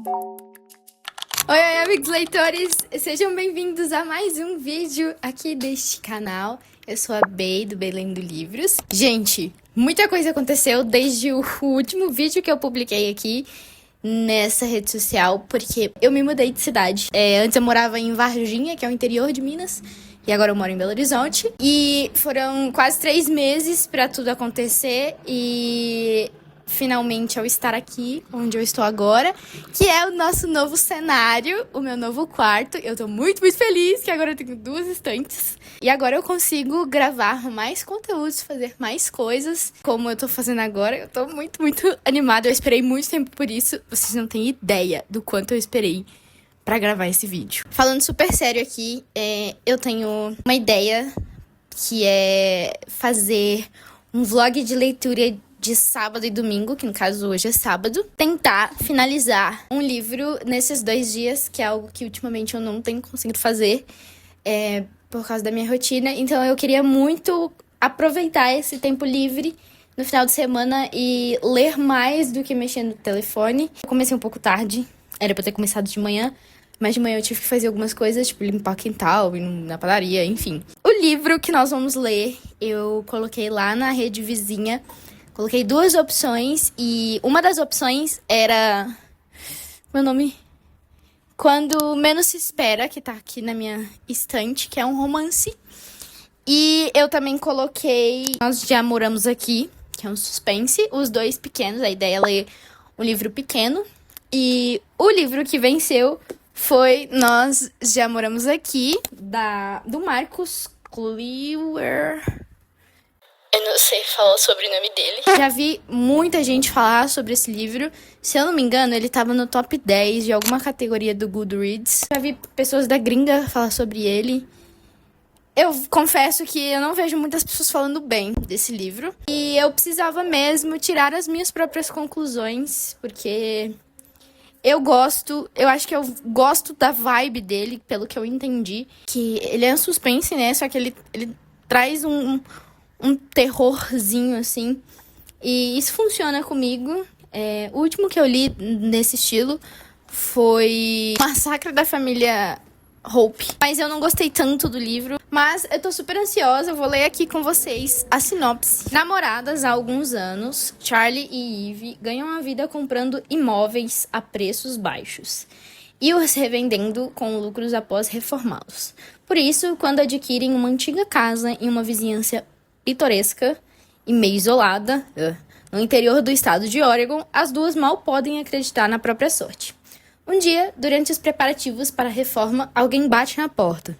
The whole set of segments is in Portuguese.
Oi, amigos leitores! Sejam bem-vindos a mais um vídeo aqui deste canal. Eu sou a Bey, do Bey Lendo Livros. Gente, muita coisa aconteceu desde o último vídeo que eu publiquei aqui nessa rede social, porque eu me mudei de cidade. Antes eu morava em Varginha, que é o interior de Minas, e agora eu moro em Belo Horizonte. E foram quase 3 meses pra tudo acontecer e finalmente eu estar aqui, onde eu estou agora, que é o nosso novo cenário, o meu novo quarto. Eu tô muito, muito feliz que agora eu tenho 2 estantes. E agora eu consigo gravar mais conteúdos, fazer mais coisas, como eu tô fazendo agora. Eu tô muito, muito animada. Eu esperei muito tempo por isso. Vocês não têm ideia do quanto eu esperei pra gravar esse vídeo. Falando super sério aqui, eu tenho uma ideia que é fazer um vlog de leitura de sábado e domingo, que no caso hoje é sábado, tentar finalizar um livro nesses 2 dias, que é algo que ultimamente eu não tenho conseguido fazer, por causa da minha rotina. Então eu queria muito aproveitar esse tempo livre no final de semana e ler mais do que mexer no telefone. Eu comecei um pouco tarde, era pra eu ter começado de manhã, mas de manhã eu tive que fazer algumas coisas, tipo limpar o quintal, ir na padaria, enfim. O livro que nós vamos ler, eu coloquei lá na rede vizinha. Coloquei 2 opções e uma das opções era... Meu nome? Quando Menos Se Espera, que tá aqui na minha estante, que é um romance. E eu também coloquei Nós Já Moramos Aqui, que é um suspense. Os 2 pequenos, a ideia é ler um livro pequeno. E o livro que venceu foi Nós Já Moramos Aqui, do Marcos Kluwer. Eu não sei falar o sobrenome dele. Já vi muita gente falar sobre esse livro. Se eu não me engano, ele tava no top 10 de alguma categoria do Goodreads. Já vi pessoas da gringa falar sobre ele. Eu confesso que eu não vejo muitas pessoas falando bem desse livro. E eu precisava mesmo tirar as minhas próprias conclusões, porque eu acho que eu gosto da vibe dele, pelo que eu entendi. Que ele é um suspense, né? Só que ele traz um terrorzinho, assim. E isso funciona comigo. O último que eu li nesse estilo foi Massacre da Família Hope. Mas eu não gostei tanto do livro. Mas eu tô super ansiosa, eu vou ler aqui com vocês a sinopse. Namoradas há alguns anos, Charlie e Eve ganham a vida comprando imóveis a preços baixos e os revendendo com lucros após reformá-los. Por isso, quando adquirem uma antiga casa em uma vizinhança pitoresca e meio isolada, no interior do estado de Oregon, as 2 mal podem acreditar na própria sorte. Um dia, durante os preparativos para a reforma, alguém bate na porta.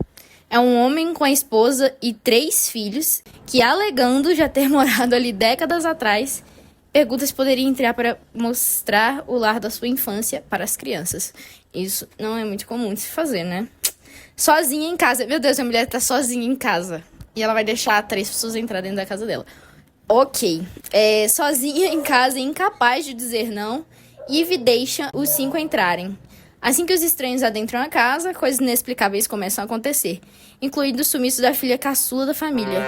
É um homem com a esposa e 3 filhos, que, alegando já ter morado ali décadas atrás, pergunta se poderia entrar para mostrar o lar da sua infância para as crianças. Isso não é muito comum de se fazer, né? Sozinha em casa. Meu Deus, a mulher tá sozinha em casa. E ela vai deixar 3 pessoas entrar dentro da casa dela. Ok. Sozinha em casa, incapaz de dizer não, Eve deixa os 5 entrarem. Assim que os estranhos adentram a casa, coisas inexplicáveis começam a acontecer, incluindo o sumiço da filha caçula da família.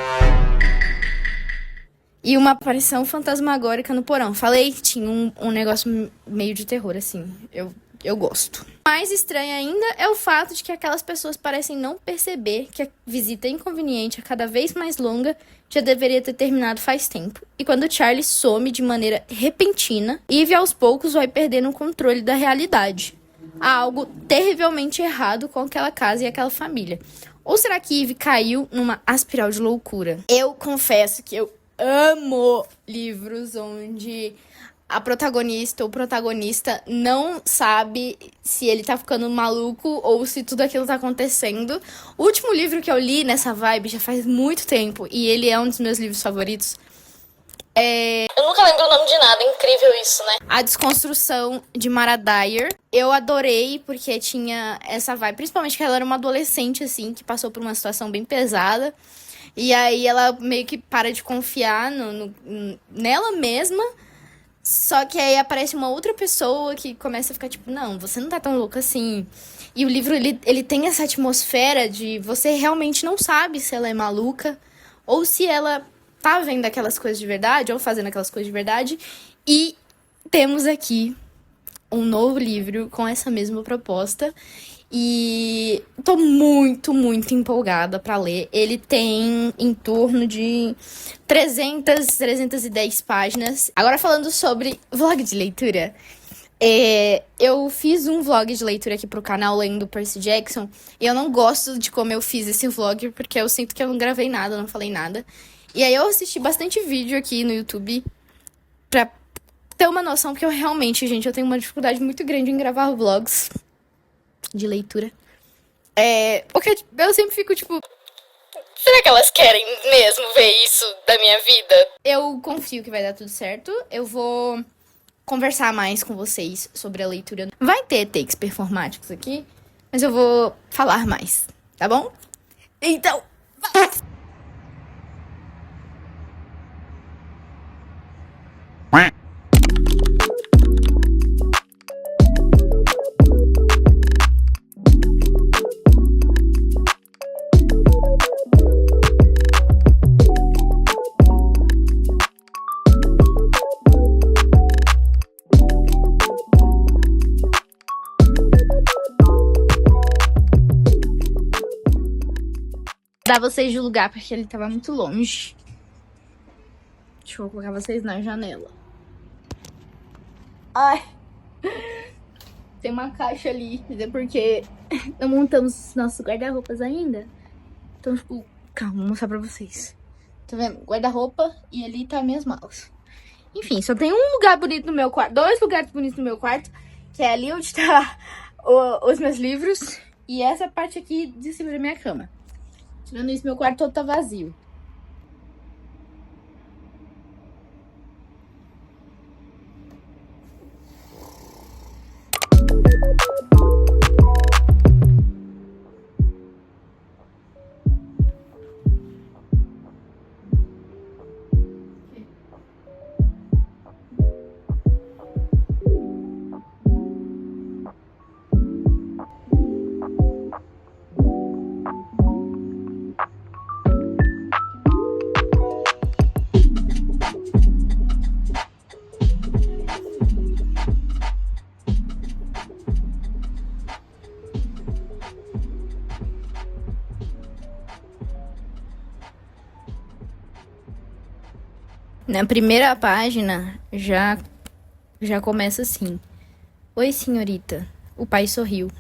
E uma aparição fantasmagórica no porão. Falei que tinha um negócio meio de terror, assim. Eu gosto. Mais estranho ainda é o fato de que aquelas pessoas parecem não perceber que a visita inconveniente, cada vez mais longa, já deveria ter terminado faz tempo. E quando Charlie some de maneira repentina, Eve aos poucos vai perdendo o controle da realidade. Há algo terrivelmente errado com aquela casa e aquela família. Ou será que Eve caiu numa espiral de loucura? Eu confesso que eu amo livros onde a protagonista ou protagonista não sabe se ele tá ficando maluco ou se tudo aquilo tá acontecendo. O último livro que eu li nessa vibe já faz muito tempo e ele é um dos meus livros favoritos. Eu nunca lembro o nome de nada, incrível isso, né? A Desconstrução de Mara Dyer. Eu adorei porque tinha essa vibe, principalmente que ela era uma adolescente, assim, que passou por uma situação bem pesada. E aí ela meio que para de confiar nela mesma. Só que aí aparece uma outra pessoa que começa a ficar tipo, não, você não tá tão louca assim. E o livro, ele tem essa atmosfera de você realmente não sabe se ela é maluca ou se ela tá vendo aquelas coisas de verdade ou fazendo aquelas coisas de verdade. E temos aqui um novo livro com essa mesma proposta. E tô muito, muito empolgada pra ler. Ele tem em torno de 310 páginas. Agora falando sobre vlog de leitura. Eu fiz um vlog de leitura aqui pro canal lendo Percy Jackson. E eu não gosto de como eu fiz esse vlog, porque eu sinto que eu não gravei nada, não falei nada. E aí eu assisti bastante vídeo aqui no YouTube pra ter uma noção, porque eu realmente, gente, eu tenho uma dificuldade muito grande em gravar vlogs de leitura. Porque eu sempre fico tipo, será que elas querem mesmo ver isso da minha vida? Eu confio que vai dar tudo certo. Eu vou conversar mais com vocês sobre a leitura. Vai ter takes performáticos aqui, mas eu vou falar mais, tá bom? Então, vai! Dar vocês de lugar, porque ele tava muito longe. Deixa eu colocar vocês na janela. Ai. Tem uma caixa ali, porque não montamos nossos guarda-roupas ainda. Então, tipo, calma, vou mostrar pra vocês. Tá vendo? Guarda-roupa e ali tá minhas malas. Enfim, só tem um lugar bonito no meu quarto, 2 lugares bonitos no meu quarto, que é ali onde tá os meus livros e essa parte aqui de cima da minha cama. Tirando isso, meu quarto todo tá vazio. Na primeira página, já começa assim. Oi, senhorita. O pai sorriu.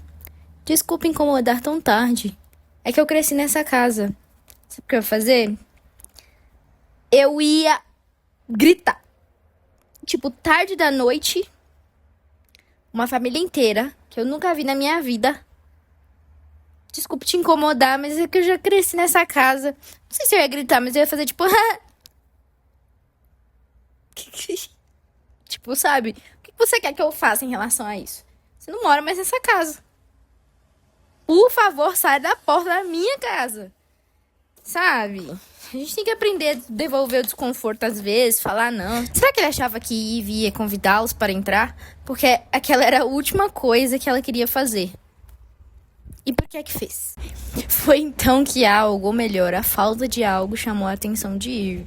Desculpe incomodar tão tarde. É que eu cresci nessa casa. Sabe o que eu ia fazer? Eu ia gritar. Tipo, tarde da noite, uma família inteira, que eu nunca vi na minha vida. Desculpe te incomodar, mas é que eu já cresci nessa casa. Não sei se eu ia gritar, mas eu ia fazer tipo... Tipo, sabe? O que você quer que eu faça em relação a isso? Você não mora mais nessa casa. Por favor, sai da porta da minha casa. Sabe? A gente tem que aprender a devolver o desconforto às vezes, falar não. Será que ele achava que Ivy ia convidá-los para entrar? Porque aquela era a última coisa que ela queria fazer. E por que é que fez? Foi então que algo, ou melhor, a falta de algo, chamou a atenção de Ivy.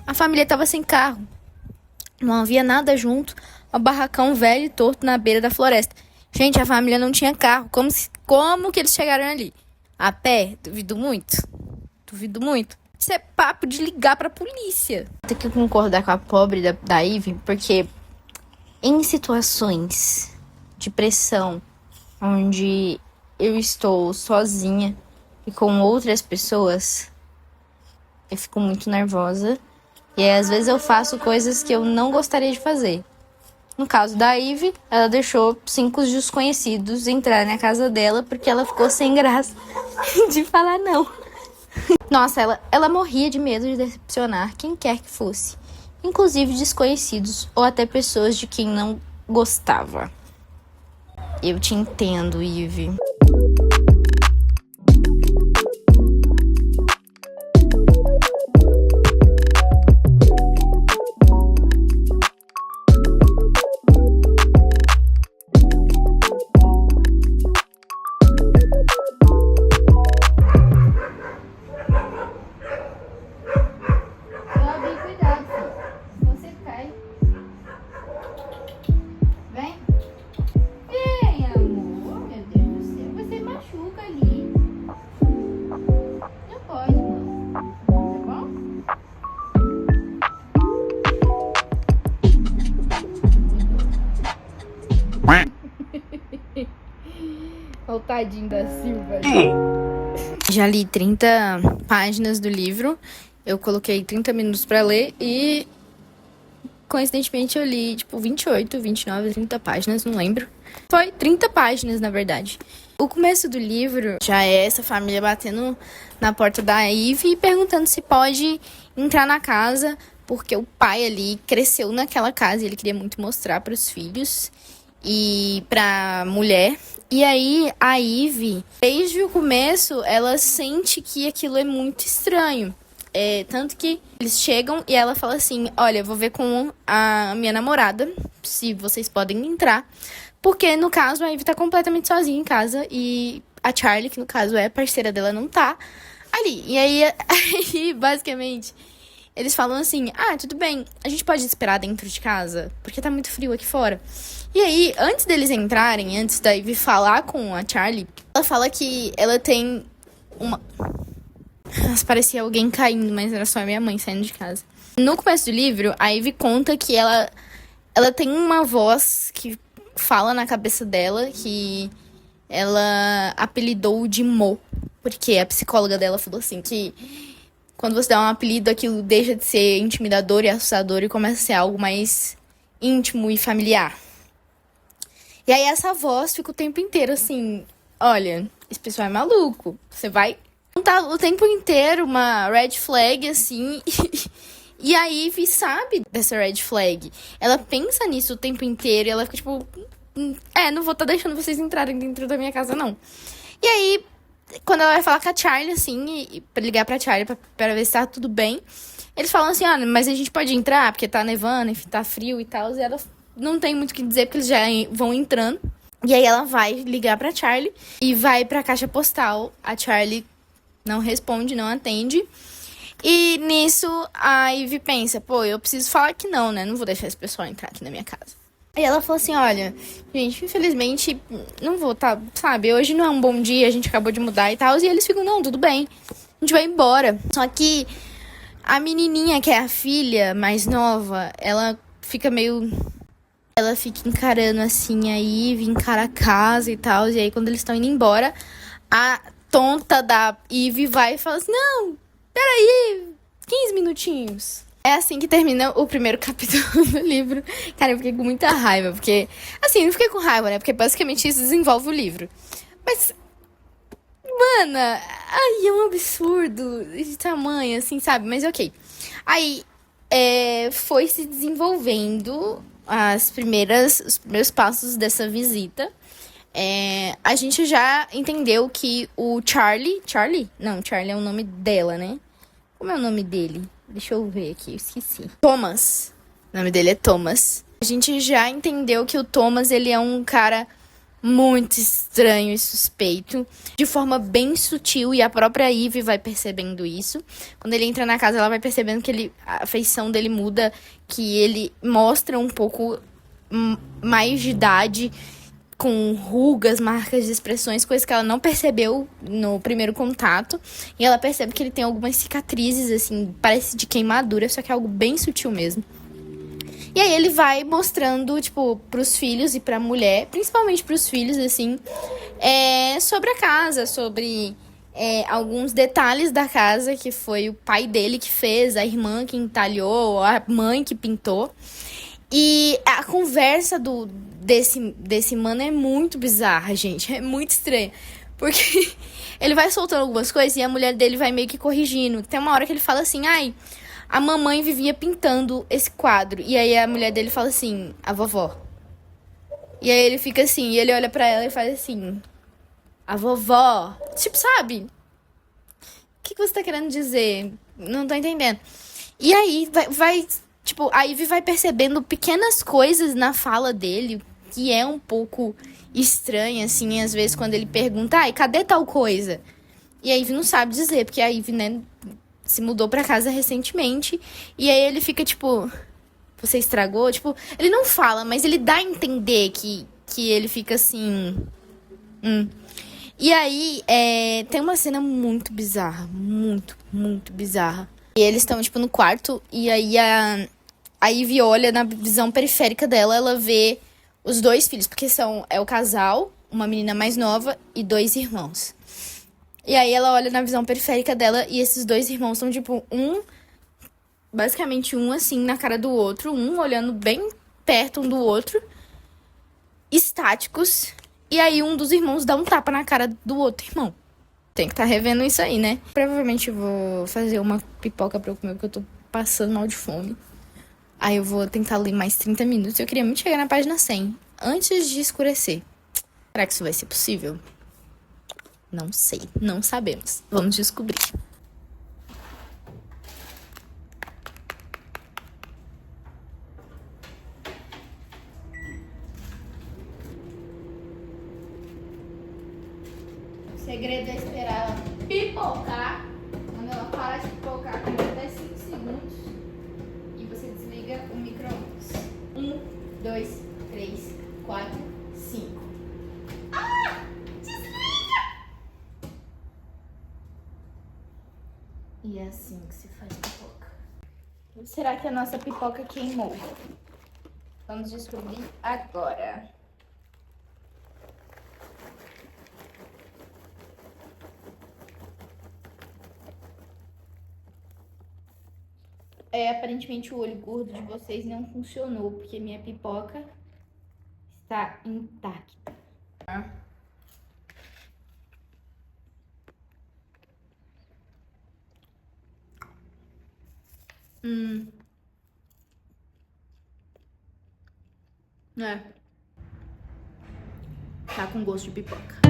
A família estava sem carro. Não havia nada junto ao barracão velho e torto na beira da floresta. Gente, a família não tinha carro. Como que eles chegaram ali? A pé? Duvido muito. Duvido muito. Isso é papo de ligar pra polícia. Tem que concordar com a pobre da Ivy, porque em situações de pressão, onde eu estou sozinha e com outras pessoas, eu fico muito nervosa. E aí, às vezes eu faço coisas que eu não gostaria de fazer. No caso da Ivy, ela deixou 5 desconhecidos entrar na casa dela porque ela ficou sem graça de falar não. Nossa, ela morria de medo de decepcionar quem quer que fosse. Inclusive desconhecidos ou até pessoas de quem não gostava. Eu te entendo, Ivy. Vem. Tadinho da Silva. Já li 30 páginas do livro. Eu coloquei 30 minutos pra ler e, coincidentemente, eu li, 28, 29, 30 páginas, não lembro. Foi 30 páginas, na verdade. O começo do livro já é essa família batendo na porta da Ivy e perguntando se pode entrar na casa, porque o pai ali cresceu naquela casa e ele queria muito mostrar para os filhos e pra mulher. E aí, a Ivy, desde o começo, ela sente que aquilo é muito estranho. Tanto que eles chegam e ela fala assim, olha, eu vou ver com a minha namorada se vocês podem entrar. Porque, no caso, a Ivy tá completamente sozinha em casa e a Charlie, que no caso é parceira dela, não tá ali. E aí basicamente, eles falam assim, tudo bem, a gente pode esperar dentro de casa, porque tá muito frio aqui fora. E aí, antes deles entrarem, antes da Ivy falar com a Charlie, ela fala que ela tem uma... Nossa, parecia alguém caindo, mas era só a minha mãe saindo de casa. No começo do livro, a Ivy conta que ela tem uma voz que fala na cabeça dela, que ela apelidou de Mo. Porque a psicóloga dela falou assim, que quando você dá um apelido, aquilo deixa de ser intimidador e assustador e começa a ser algo mais íntimo e familiar. E aí essa voz fica o tempo inteiro assim, olha, esse pessoal é maluco, você vai contar o tempo inteiro uma red flag assim, e a Ivy sabe dessa red flag. Ela pensa nisso o tempo inteiro e ela fica tipo, não vou estar deixando vocês entrarem dentro da minha casa não. E aí, quando ela vai falar com a Charlie assim, e pra ligar pra Charlie pra ver se tá tudo bem, eles falam assim, mas a gente pode entrar porque tá nevando, enfim, tá frio e tal, e ela não tem muito o que dizer porque eles já vão entrando. E aí ela vai ligar pra Charlie e vai pra caixa postal. A Charlie não responde, não atende. E nisso a Ivy pensa, eu preciso falar que não, né? Não vou deixar esse pessoal entrar aqui na minha casa. E ela falou assim, olha, gente, infelizmente não vou, sabe? Hoje não é um bom dia, a gente acabou de mudar e tal. E eles ficam, não, tudo bem, a gente vai embora. Só que a menininha, que é a filha mais nova, ela fica encarando assim a Ivy, encara a casa e tal. E aí quando eles estão indo embora, a tonta da Ivy vai e fala assim, não, peraí, 15 minutinhos. É assim que termina o primeiro capítulo do livro. Cara, eu fiquei com muita raiva, porque... Assim, eu não fiquei com raiva, né? Porque basicamente isso desenvolve o livro. Mas... Mana, é um absurdo de tamanho, assim, sabe? Mas ok. Aí, foi se desenvolvendo os primeiros passos dessa visita. A gente já entendeu que o Charlie... Charlie? Não, Charlie é o nome dela, né? Como é o nome dele? Deixa eu ver aqui, eu esqueci. Thomas. O nome dele é Thomas. A gente já entendeu que o Thomas, ele é um cara muito estranho e suspeito. De forma bem sutil, e a própria Ivy vai percebendo isso. Quando ele entra na casa, ela vai percebendo que a feição dele muda. Que ele mostra um pouco mais de idade, com rugas, marcas de expressões, coisas que ela não percebeu no primeiro contato. E ela percebe que ele tem algumas cicatrizes, assim, parece de queimadura, só que é algo bem sutil mesmo. E aí ele vai mostrando, pros filhos e pra mulher, principalmente pros filhos, assim, sobre a casa, sobre alguns detalhes da casa, que foi o pai dele que fez, a irmã que entalhou, a mãe que pintou. E a conversa desse mano é muito bizarra, gente. É muito estranha. Porque ele vai soltando algumas coisas e a mulher dele vai meio que corrigindo. Tem uma hora que ele fala assim, a mamãe vivia pintando esse quadro. E aí a mulher dele fala assim, a vovó. E aí ele fica assim, e ele olha pra ela e faz assim, a vovó. Sabe? O que você tá querendo dizer? Não tô entendendo. E aí vai a Ivy vai percebendo pequenas coisas na fala dele, que é um pouco estranha, assim, às vezes quando ele pergunta, e cadê tal coisa? E a Ivy não sabe dizer, porque a Ivy, né, se mudou pra casa recentemente, e aí ele fica, você estragou? Ele não fala, mas ele dá a entender que ele fica assim... E aí, tem uma cena muito bizarra, muito, muito bizarra. E eles estão, no quarto, e aí a Ivy olha na visão periférica dela, ela vê os dois filhos, porque é o casal, uma menina mais nova e 2 irmãos. E aí ela olha na visão periférica dela e esses 2 irmãos são, tipo, basicamente um assim na cara do outro, um olhando bem perto um do outro, estáticos. E aí um dos irmãos dá um tapa na cara do outro irmão. Tem que estar revendo isso aí, né? Provavelmente vou fazer uma pipoca pra eu comer, porque eu tô passando mal de fome. Aí eu vou tentar ler mais 30 minutos. Eu queria muito chegar na página 100, antes de escurecer. Será que isso vai ser possível? Não sei, não sabemos. Vamos descobrir. O segredo é esperar ela pipocar. Quando ela para de pipocar, até 5 segundos. E você desliga o micro-ondas. 1, 2, 3, 4, 5. Ah! Desliga! E é assim que se faz pipoca. Será que a nossa pipoca queimou? Vamos descobrir agora. Aparentemente o olho gordo de vocês não funcionou, porque minha pipoca está intacta. É. Tá com gosto de pipoca.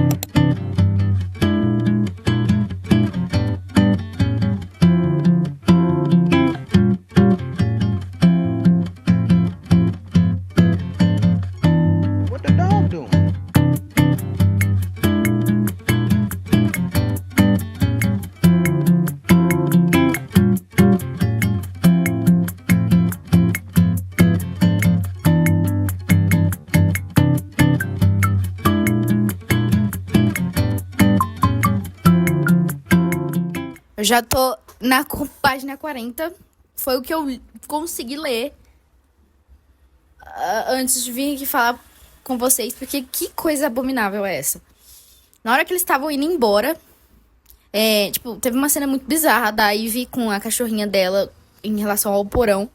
What the dog doing? Eu já tô na página 40. Foi o que eu consegui ler antes de vir aqui falar com vocês, porque que coisa abominável é essa? Na hora que eles estavam indo embora, tipo, teve uma cena muito bizarra da Ivy com a cachorrinha dela em relação ao porão.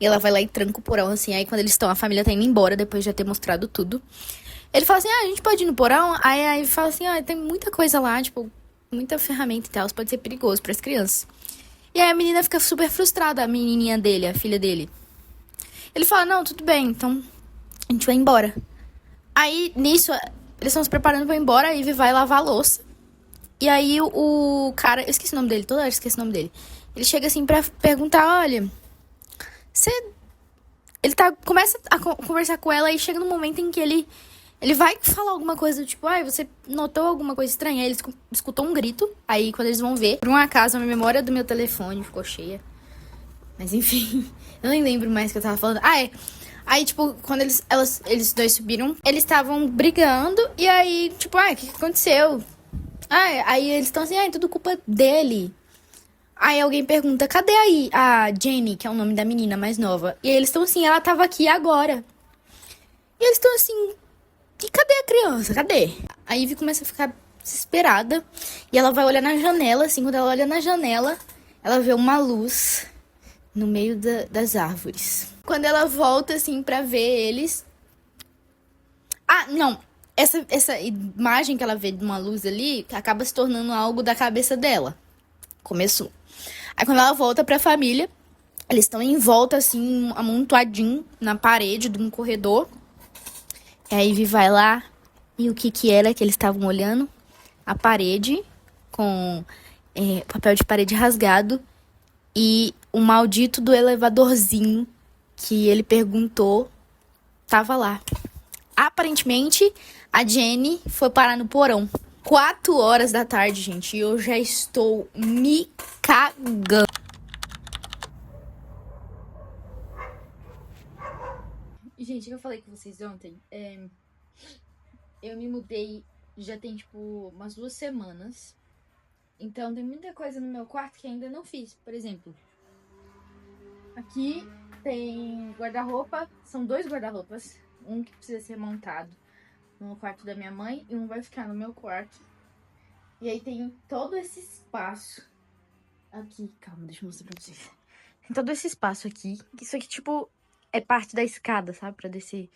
E ela vai lá e tranca o porão, assim. Aí quando eles estão, a família tá indo embora, depois de já ter mostrado tudo. Ele fala assim, a gente pode ir no porão? Aí a Ivy fala assim, tem muita coisa lá, tipo, muita ferramenta e tal, isso pode ser perigoso pras crianças. E aí a menina fica super frustrada, a menininha dele, a filha dele. Ele fala, não, tudo bem, então a gente vai embora. Aí, nisso, eles estão se preparando pra ir embora, a Ivy vai lavar a louça. E aí o cara, eu esqueci o nome dele, toda hora eu esqueci o nome dele. Ele chega assim pra perguntar, olha, ele começa a conversar com ela e chega no momento em que ele vai falar alguma coisa, tipo, você notou alguma coisa estranha? Aí eles escutam um grito, aí quando eles vão ver, por um acaso a memória do meu telefone ficou cheia. Mas enfim, eu nem lembro mais o que eu tava falando. Aí, tipo, quando eles dois subiram, eles estavam brigando, e aí, tipo, o que aconteceu? Aí eles estão assim, é tudo culpa dele. Aí alguém pergunta, cadê aí a Jenny, que é o nome da menina mais nova? E aí eles estão assim, ela tava aqui agora. E eles estão assim, e cadê a criança? Cadê? A Ivy começa a ficar desesperada. E ela vai olhar na janela, assim, quando ela olha na janela, ela vê uma luz no meio das árvores. Quando ela volta, assim, pra ver eles... não. Essa imagem que ela vê de uma luz ali, acaba se tornando algo da cabeça dela. Começou. Aí quando ela volta pra família, eles estão em volta, assim, amontoadinho na parede de um corredor. E a Ivy vai lá, e o que era que eles estavam olhando? A parede, com papel de parede rasgado, e o maldito do elevadorzinho que ele perguntou tava lá. Aparentemente, a Jenny foi parar no porão. 4 horas da tarde, gente, e eu já estou me cagando. Gente, o que eu falei com vocês ontem, eu me mudei já tem, tipo, umas 2 semanas. Então, tem muita coisa no meu quarto que ainda não fiz. Por exemplo, aqui tem guarda-roupa. São 2 guarda-roupas. Um que precisa ser montado. no quarto da minha mãe e um vai ficar no meu quarto. E aí tem todo esse espaço aqui. Calma, deixa eu mostrar pra vocês. Tem todo esse espaço aqui. Isso aqui, tipo, é parte da escada, sabe? Pra descer.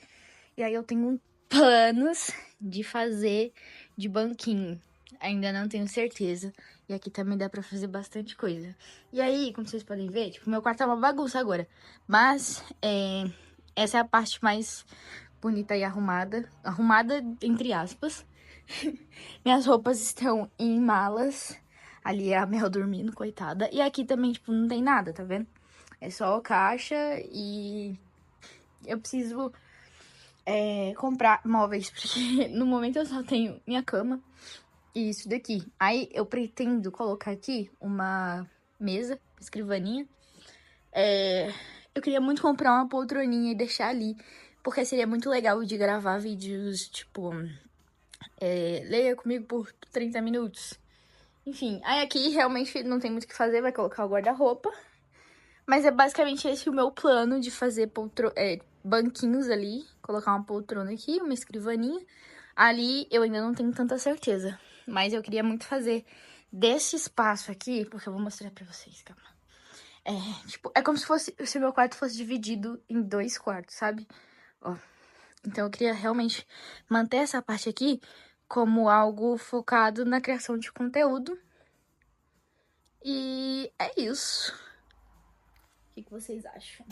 E aí eu tenho planos de fazer de banquinho. Ainda não tenho certeza. E aqui também dá pra fazer bastante coisa. E aí, como vocês podem ver, tipo, meu quarto é uma bagunça agora. Mas, essa é a parte mais bonita e arrumada. Arrumada, entre aspas. Minhas roupas estão em malas. Ali é a Mel dormindo, coitada. E aqui também, tipo, não tem nada, tá vendo? É só caixa e eu preciso comprar móveis, porque no momento eu só tenho minha cama e isso daqui. Aí eu pretendo colocar aqui uma mesa, escrivaninha. Eu queria muito comprar uma poltroninha e deixar ali, porque seria muito legal de gravar vídeos, tipo, leia comigo por 30 minutos. Enfim, aí aqui realmente não tem muito o que fazer, vai colocar o guarda-roupa. Mas é basicamente esse o meu plano de fazer banquinhos ali. Colocar uma poltrona aqui, uma escrivaninha. Ali eu ainda não tenho tanta certeza. Mas eu queria muito fazer desse espaço aqui, porque eu vou mostrar pra vocês, calma. É como se o meu quarto fosse dividido em 2 quartos, sabe? Ó. Então eu queria realmente manter essa parte aqui como algo focado na criação de conteúdo. E é isso. O que vocês acham?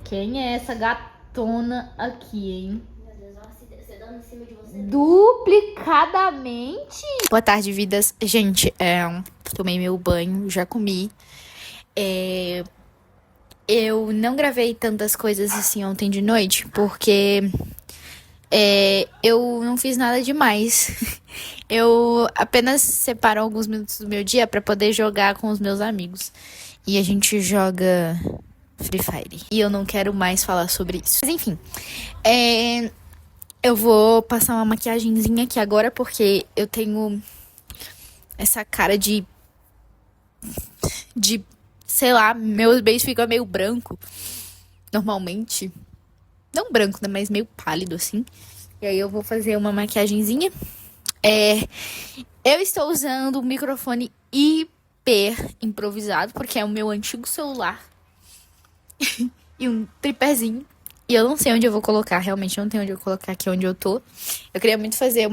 Quem é essa gatona aqui, hein? Meu Deus, você dando em cima de você. Duplicadamente? Boa tarde, vidas. Gente, tomei meu banho, já comi. Eu não gravei tantas coisas assim ontem de noite, porque eu não fiz nada demais. Eu apenas separo alguns minutos do meu dia pra poder jogar com os meus amigos. E a gente joga Free Fire. E eu não quero mais falar sobre isso. Mas enfim, eu vou passar uma maquiagenzinha aqui agora, porque eu tenho essa cara de sei lá, meus beijos ficam meio branco. Normalmente. Não branco, né? Mas meio pálido, assim. E aí eu vou fazer uma maquiagenzinha. Eu estou usando um microfone hiper improvisado, porque é o meu antigo celular. E um tripézinho. E eu não sei onde eu vou colocar, realmente não tenho onde eu colocar aqui onde eu tô. Eu queria muito fazer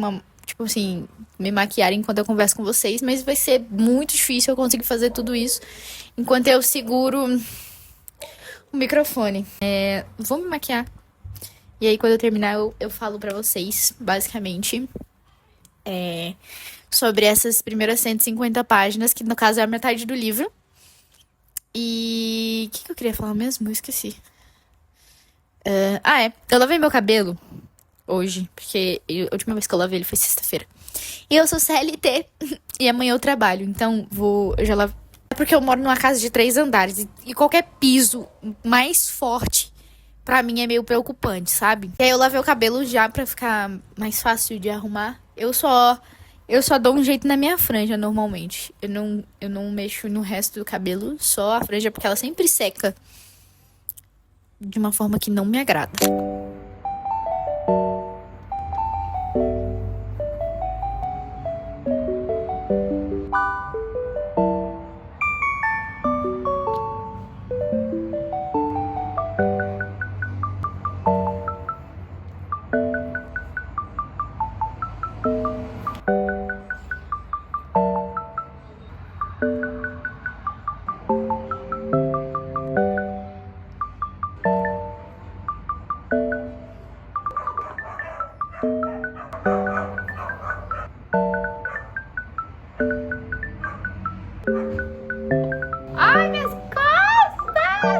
tipo assim, me maquiar enquanto eu converso com vocês, mas vai ser muito difícil eu conseguir fazer tudo isso enquanto eu seguro o microfone. Vou me maquiar. E aí, quando eu terminar, eu falo pra vocês, basicamente, sobre essas primeiras 150 páginas, que no caso é a metade do livro. E o que eu queria falar mesmo? Eu esqueci. Eu lavei meu cabelo hoje, porque a última vez que eu lavei ele foi sexta-feira. E eu sou CLT e amanhã eu trabalho, então eu já lavei porque eu moro numa casa de 3 andares e qualquer piso mais forte pra mim é meio preocupante, sabe? E aí eu lavei o cabelo já pra ficar mais fácil de arrumar. Eu só dou um jeito na minha franja normalmente. Eu não mexo no resto do cabelo, só a franja porque ela sempre seca de uma forma que não me agrada. Ai, minhas costas!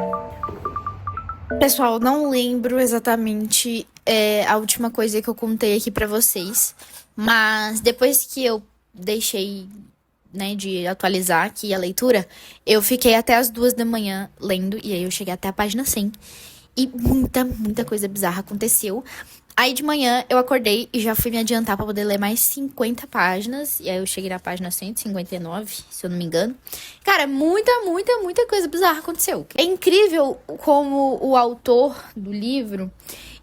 Pessoal, não lembro exatamente a última coisa que eu contei aqui pra vocês, mas depois que eu deixei, né, de atualizar aqui a leitura, eu fiquei até as 2 da manhã lendo, e aí eu cheguei até a página 100, e muita coisa bizarra aconteceu. Aí de manhã eu acordei e já fui me adiantar pra poder ler mais 50 páginas. E aí eu cheguei na página 159, se eu não me engano. Cara, muita coisa bizarra aconteceu. É incrível como o autor do livro,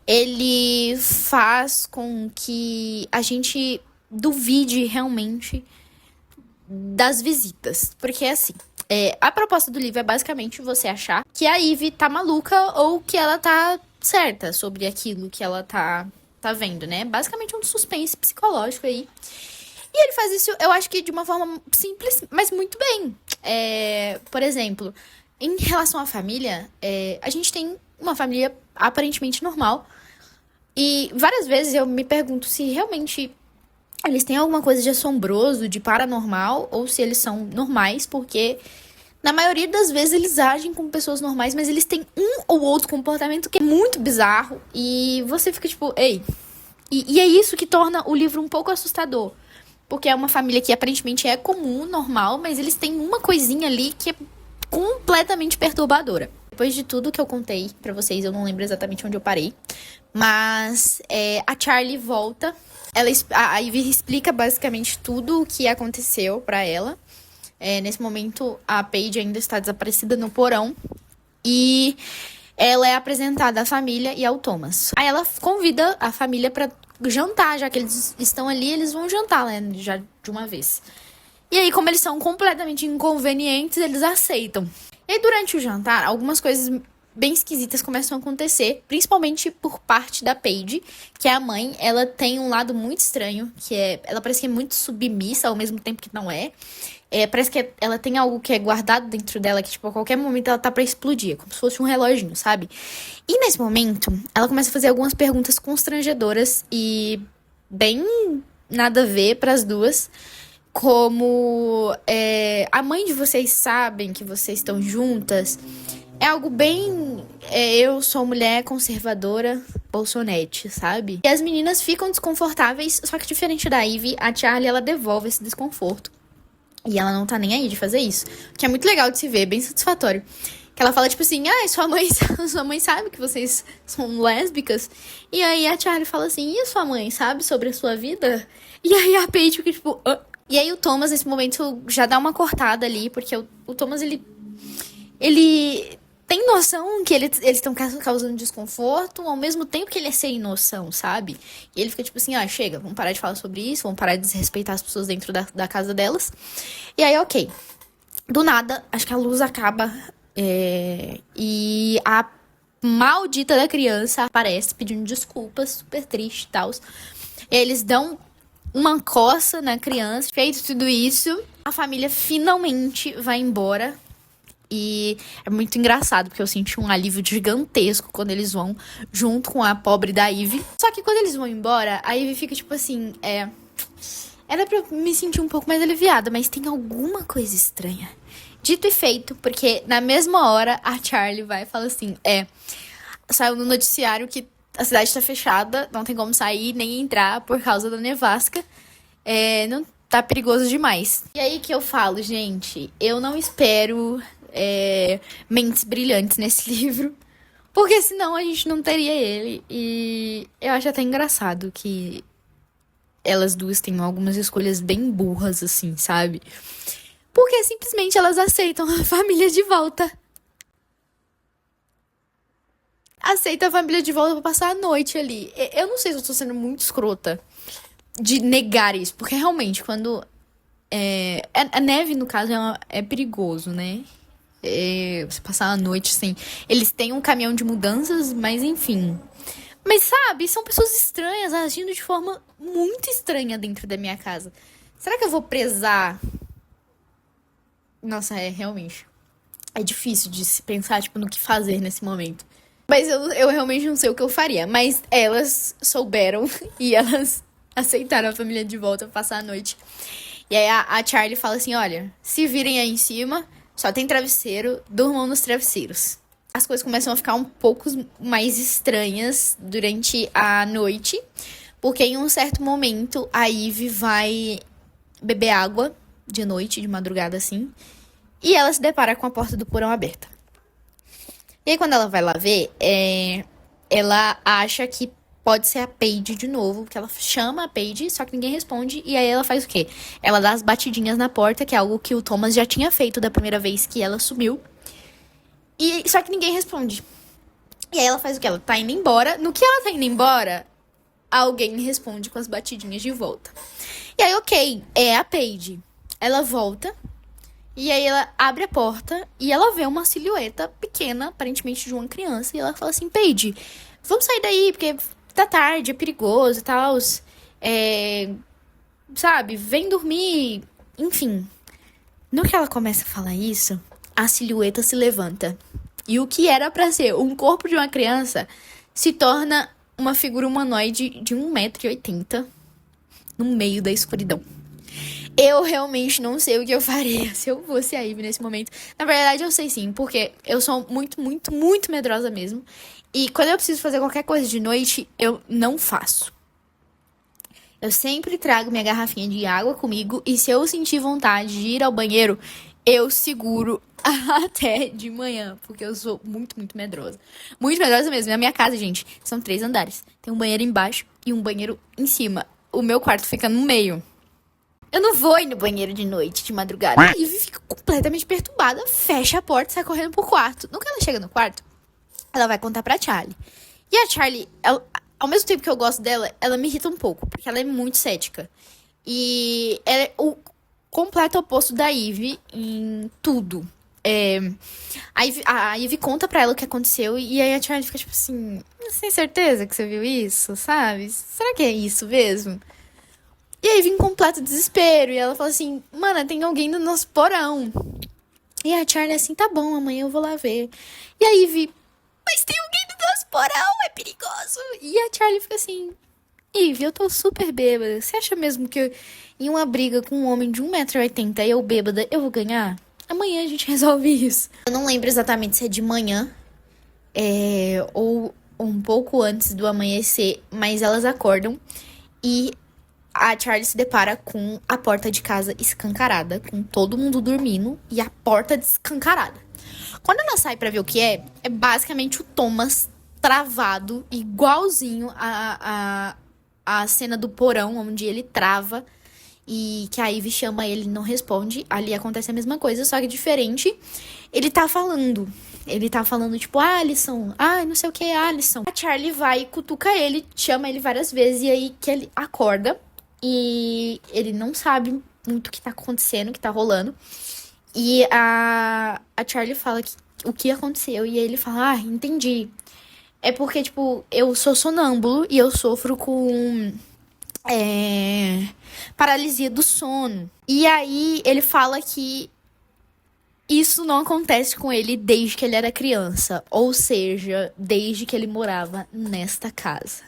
ele faz com que a gente duvide realmente das visitas. Porque assim, a proposta do livro é basicamente você achar que a Ivy tá maluca ou que ela tá certa sobre aquilo que ela tá vendo, né? Basicamente um suspense psicológico aí. E ele faz isso, eu acho que de uma forma simples, mas muito bem. Por exemplo, em relação à família, a gente tem uma família aparentemente normal. E várias vezes eu me pergunto se realmente eles têm alguma coisa de assombroso, de paranormal, ou se eles são normais, porque na maioria das vezes eles agem como pessoas normais, mas eles têm um ou outro comportamento que é muito bizarro. E você fica tipo, ei. E é isso que torna o livro um pouco assustador. Porque é uma família que aparentemente é comum, normal, mas eles têm uma coisinha ali que é completamente perturbadora. Depois de tudo que eu contei pra vocês, eu não lembro exatamente onde eu parei. Mas a Charlie volta. A Ivy explica basicamente tudo o que aconteceu pra ela. Nesse momento, a Paige ainda está desaparecida no porão. E ela é apresentada à família e ao Thomas. Aí ela convida a família pra jantar, já que eles estão ali, eles vão jantar, né? Já de uma vez. E aí, como eles são completamente inconvenientes, eles aceitam. E aí, durante o jantar, algumas coisas bem esquisitas começam a acontecer, principalmente por parte da Paige, que é a mãe. Ela tem um lado muito estranho, ela parece que é muito submissa, ao mesmo tempo que não é. Parece que ela tem algo que é guardado dentro dela, que, tipo, a qualquer momento ela tá pra explodir, como se fosse um reloginho, sabe? E nesse momento, ela começa a fazer algumas perguntas constrangedoras e bem nada a ver pras duas. Como, a mãe de vocês sabem que vocês estão juntas? É algo bem, eu sou mulher conservadora, bolsonete, sabe? E as meninas ficam desconfortáveis, só que diferente da Ivy, a Charlie, ela devolve esse desconforto. E ela não tá nem aí de fazer isso. Que é muito legal de se ver, bem satisfatório. Que ela fala, tipo assim, sua mãe sabe que vocês são lésbicas? E aí a Charlie fala assim, e a sua mãe sabe sobre a sua vida? E aí a Paige fica, tipo... E aí o Thomas, nesse momento, já dá uma cortada ali, porque o Thomas, ele tem noção que eles estão causando desconforto, ao mesmo tempo que ele é sem noção, sabe? E ele fica tipo assim, chega, vamos parar de falar sobre isso, vamos parar de desrespeitar as pessoas dentro da casa delas. E aí, ok. Do nada, acho que a luz acaba, e a maldita da criança aparece pedindo desculpas, super triste e tal. Eles dão uma coça na criança. Feito tudo isso, a família finalmente vai embora. E é muito engraçado, porque eu senti um alívio gigantesco quando eles vão junto com a pobre da Ivy. Só que quando eles vão embora, a Ivy fica tipo assim, era pra me sentir um pouco mais aliviada, mas tem alguma coisa estranha. Dito e feito, porque na mesma hora a Charlie vai e fala assim, saiu no noticiário que a cidade tá fechada, não tem como sair nem entrar por causa da nevasca. tá perigoso demais. E aí que eu falo, gente, eu não espero mentes brilhantes nesse livro, porque senão a gente não teria ele. E eu acho até engraçado que elas duas têm algumas escolhas bem burras, assim, sabe? Porque simplesmente elas aceitam a família de volta. Aceita a família de volta pra passar a noite ali. Eu não sei se eu tô sendo muito escrota de negar isso, porque realmente, quando a neve, no caso, é perigoso, né? Você passar a noite sem... Eles têm um caminhão de mudanças, mas enfim. Mas sabe, são pessoas estranhas agindo de forma muito estranha dentro da minha casa. Será que eu vou prezar? Nossa, realmente. É difícil de se pensar, tipo, no que fazer nesse momento. Mas eu realmente não sei o que eu faria. Mas elas souberam e elas aceitaram a família de volta pra passar a noite. E aí a Charlie fala assim, olha, se virem aí em cima, só tem travesseiro, durmam nos travesseiros. As coisas começam a ficar um pouco mais estranhas durante a noite, porque em um certo momento a Ivy vai beber água de noite, de madrugada assim, e ela se depara com a porta do porão aberta. E aí quando ela vai lá ver, ela acha que pode ser a Paige de novo, porque ela chama a Paige, só que ninguém responde. E aí ela faz o quê? Ela dá as batidinhas na porta, que é algo que o Thomas já tinha feito da primeira vez que ela sumiu. Só que ninguém responde. E aí ela faz o quê? Ela tá indo embora. No que ela tá indo embora, alguém responde com as batidinhas de volta. E aí, ok, é a Paige. Ela volta. E aí ela abre a porta e ela vê uma silhueta pequena, aparentemente de uma criança. E ela fala assim, Paige, vamos sair daí, porque tá tarde, é perigoso e tal. Sabe, vem dormir. Enfim. No que ela começa a falar isso, a silhueta se levanta. E o que era pra ser um corpo de uma criança se torna uma figura humanoide de 1,80 m no meio da escuridão. Eu realmente não sei o que eu faria se eu fosse a Ivy nesse momento. Na verdade, eu sei sim, porque eu sou muito, muito, muito medrosa mesmo. E quando eu preciso fazer qualquer coisa de noite, eu não faço. Eu sempre trago minha garrafinha de água comigo. E se eu sentir vontade de ir ao banheiro, eu seguro até de manhã. Porque eu sou muito, muito medrosa. Muito medrosa mesmo. Na minha casa, gente, são 3 andares. Tem um banheiro embaixo e um banheiro em cima. O meu quarto fica no meio. Eu não vou ir no banheiro de noite, de madrugada. A Ivy fica completamente perturbada, fecha a porta e sai correndo pro quarto. No que ela chega no quarto, ela vai contar pra Charlie. E a Charlie, ao mesmo tempo que eu gosto dela, ela me irrita um pouco, porque ela é muito cética. E ela é o completo oposto da Ivy em tudo. A Ivy conta pra ela o que aconteceu, e aí a Charlie fica tipo assim, você tem certeza que você viu isso, sabe? Será que é isso mesmo? E aí vem completo desespero. E ela fala assim, mana, tem alguém no nosso porão. E a Charlie assim, tá bom, amanhã eu vou lá ver. E aí Ivy, mas tem alguém no nosso porão, é perigoso. E a Charlie fica assim, Ivy, eu tô super bêbada. Você acha mesmo que em uma briga com um homem de 1,80 m e eu bêbada, eu vou ganhar? Amanhã a gente resolve isso. Eu não lembro exatamente se é de manhã ou um pouco antes do amanhecer, mas elas acordam e a Charlie se depara com a porta de casa escancarada, com todo mundo dormindo e a porta escancarada. Quando ela sai pra ver o que é basicamente o Thomas travado, igualzinho a cena do porão, onde ele trava e que a Ivy chama ele e não responde. Ali acontece a mesma coisa, só que diferente. Ele tá falando, tipo, Alisson, não sei o que, Alisson. A Charlie vai e cutuca ele, chama ele várias vezes e aí que ele acorda. E ele não sabe muito o que tá acontecendo, o que tá rolando. E a Charlie fala o que aconteceu. E aí ele fala, entendi. É porque, tipo, eu sou sonâmbulo e eu sofro com paralisia do sono. E aí ele fala que isso não acontece com ele desde que ele era criança. Ou seja, desde que ele morava nesta casa.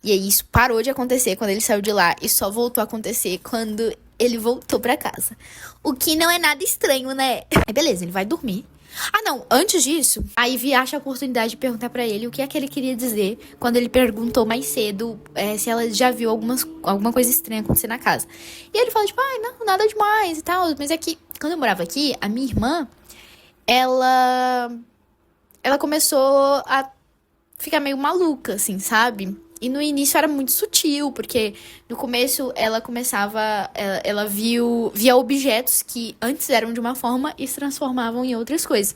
E aí isso parou de acontecer quando ele saiu de lá e só voltou a acontecer quando ele voltou pra casa. O que não é nada estranho, né? Aí beleza, ele vai dormir. Ah, não, antes disso, a Ivy acha a oportunidade de perguntar pra ele o que é que ele queria dizer quando ele perguntou mais cedo se ela já viu alguma coisa estranha acontecer na casa. E ele fala, tipo, ai, não, nada demais e tal. Mas é que, quando eu morava aqui, a minha irmã, ela começou a ficar meio maluca, assim, sabe? E no início era muito sutil, porque no começo ela começava. Ela via objetos que antes eram de uma forma e se transformavam em outras coisas.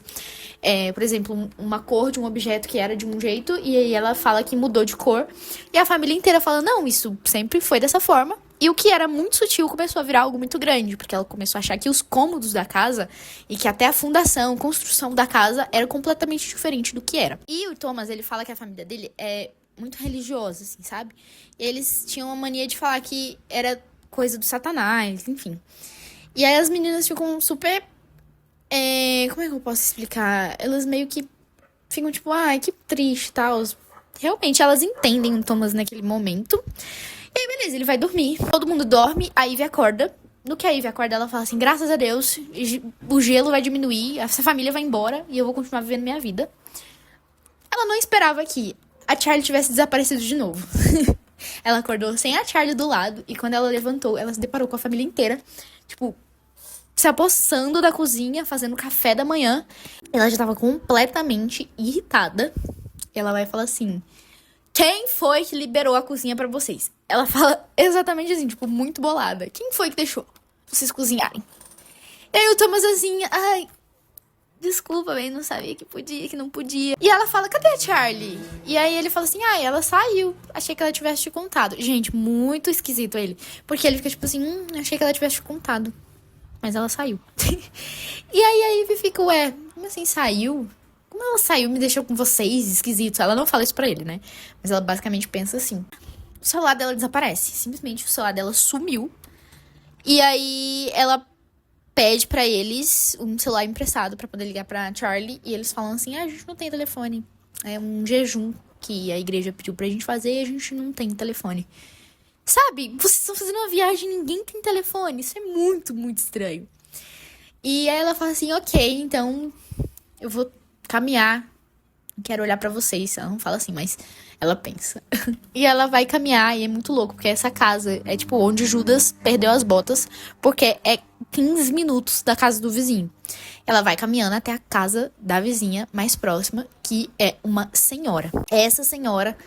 Por exemplo, uma cor de um objeto que era de um jeito, e aí ela fala que mudou de cor. E a família inteira fala: não, isso sempre foi dessa forma. E o que era muito sutil começou a virar algo muito grande, porque ela começou a achar que os cômodos da casa e que até a fundação, construção da casa era completamente diferente do que era. E o Thomas, ele fala que a família dele é muito religiosa, assim, sabe? E eles tinham uma mania de falar que era coisa do Satanás, enfim. E aí as meninas ficam super... como é que eu posso explicar? Elas meio que ficam tipo, ai, que triste e tal. Realmente, elas entendem o Thomas naquele momento. E aí, beleza, ele vai dormir. Todo mundo dorme, a Ivy acorda. No que a Ivy acorda, ela fala assim, graças a Deus, o gelo vai diminuir, essa família vai embora e eu vou continuar vivendo minha vida. Ela não esperava que a Charlie tivesse desaparecido de novo. Ela acordou sem a Charlie do lado e quando ela levantou, ela se deparou com a família inteira, tipo, se apossando da cozinha, fazendo café da manhã. Ela já tava completamente irritada. Ela vai falar assim, quem foi que liberou a cozinha pra vocês? Ela fala exatamente assim, tipo, muito bolada. Quem foi que deixou vocês cozinharem? E aí o Thomas assim, ai, desculpa, bem, não sabia que podia, que não podia. E ela fala, cadê a Charlie? E aí ele fala assim, ela saiu. Achei que ela tivesse te contado. Gente, muito esquisito ele. Porque ele fica tipo assim, achei que ela tivesse te contado. Mas ela saiu. E aí a Ivy fica, como assim saiu? Como ela saiu, me deixou com vocês, esquisito. Ela não fala isso pra ele, né? Mas ela basicamente pensa assim. O celular dela desaparece. Simplesmente o celular dela sumiu. E aí ela pede pra eles um celular emprestado pra poder ligar pra Charlie. E eles falam assim, a gente não tem telefone. É um jejum que a igreja pediu pra gente fazer e a gente não tem telefone. Sabe? Vocês estão fazendo uma viagem e ninguém tem telefone. Isso é muito, muito estranho. E aí ela fala assim, ok, então eu vou caminhar. Quero olhar pra vocês. Ela não fala assim, mas ela pensa. E ela vai caminhar e é muito louco, porque essa casa é tipo onde Judas perdeu as botas, porque é 15 minutos da casa do vizinho. Ela vai caminhando até a casa da vizinha mais próxima, que é uma senhora. Essa senhora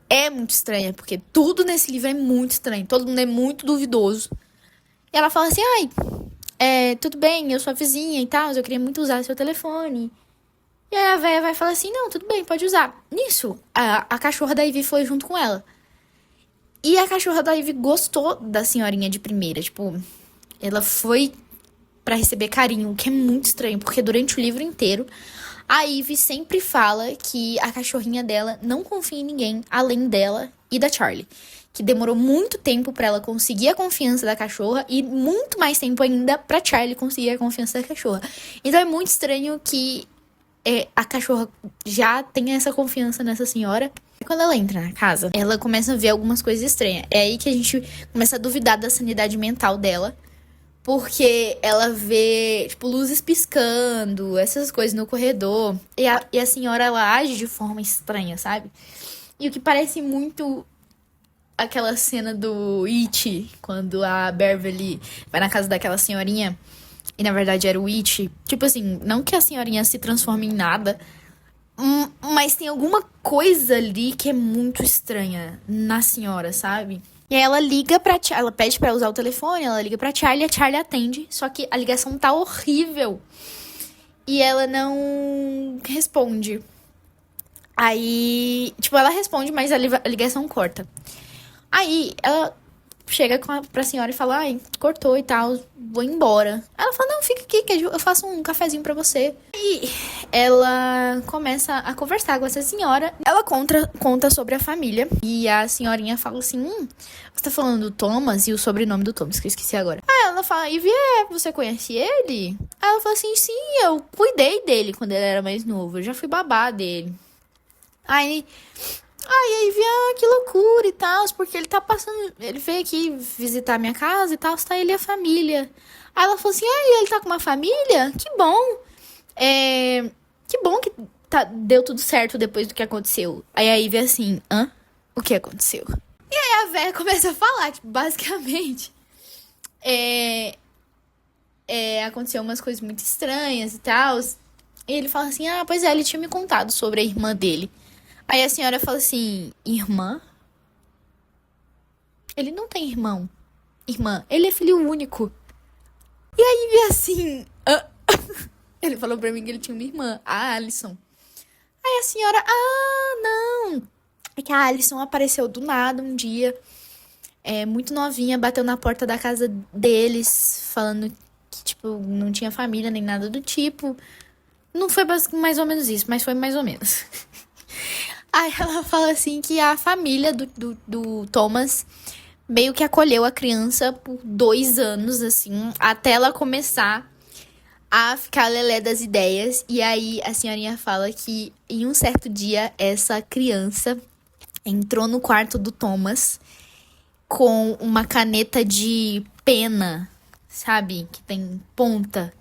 é muito estranha, porque tudo nesse livro é muito estranho. Todo mundo é muito duvidoso. E ela fala assim, tudo bem, eu sou a vizinha e tal, eu queria muito usar seu telefone. E aí a véia vai falar assim, não, tudo bem, pode usar. Nisso, a cachorra da Ivy foi junto com ela. E a cachorra da Ivy gostou da senhorinha de primeira, tipo, ela foi pra receber carinho, o que é muito estranho, porque durante o livro inteiro, a Ivy sempre fala que a cachorrinha dela não confia em ninguém além dela e da Charlie. Que demorou muito tempo pra ela conseguir a confiança da cachorra e muito mais tempo ainda pra Charlie conseguir a confiança da cachorra. Então é muito estranho que a cachorra já tem essa confiança nessa senhora. E quando ela entra na casa, ela começa a ver algumas coisas estranhas. É aí que a gente começa a duvidar da sanidade mental dela. Porque ela vê, tipo, luzes piscando, essas coisas no corredor. E a senhora, ela age de forma estranha, sabe? E o que parece muito aquela cena do It, quando a Beverly vai na casa daquela senhorinha. E na verdade era o It. Tipo assim, não que a senhorinha se transforme em nada, mas tem alguma coisa ali que é muito estranha na senhora, sabe? E aí ela liga pra Charlie, ela pede pra usar o telefone, ela liga pra Charlie, a Charlie atende, só que a ligação tá horrível. E ela não responde. Aí, tipo, ela responde, mas a ligação corta. Aí ela chega pra senhora e fala, cortou e tal, vou embora. Ela fala, não, fica aqui que eu faço um cafezinho pra você. E ela começa a conversar com essa senhora. Ela conta sobre a família. E a senhorinha fala assim, você tá falando do Thomas e o sobrenome do Thomas, que eu esqueci agora. Aí ela fala, Ivy, você conhece ele? Aí ela fala assim, sim, eu cuidei dele quando ele era mais novo. Eu já fui babá dele. Aí Ivy, que loucura e tal, porque ele tá passando, ele veio aqui visitar minha casa e tal, tá ele e a família. Aí ela falou assim, ele tá com uma família? Que bom. Que bom que deu tudo certo depois do que aconteceu. Aí a Ivy assim, hã? O que aconteceu? E aí a véia começa a falar, tipo, basicamente, aconteceu umas coisas muito estranhas e tal. E ele fala assim, pois é, ele tinha me contado sobre a irmã dele. Aí a senhora fala assim, irmã? Ele não tem irmã, ele é filho único. E aí vi assim, ele falou pra mim que ele tinha uma irmã, a Alison. Aí a senhora, não. É que a Alison apareceu do nada um dia, muito novinha, bateu na porta da casa deles, falando que, tipo, não tinha família nem nada do tipo. Não foi mais ou menos isso, mas foi mais ou menos. Aí ela fala assim que a família do Thomas meio que acolheu a criança por 2 anos, assim, até ela começar a ficar lelé das ideias. E aí a senhorinha fala que em um certo dia essa criança entrou no quarto do Thomas com uma caneta de pena, sabe? Que tem ponta.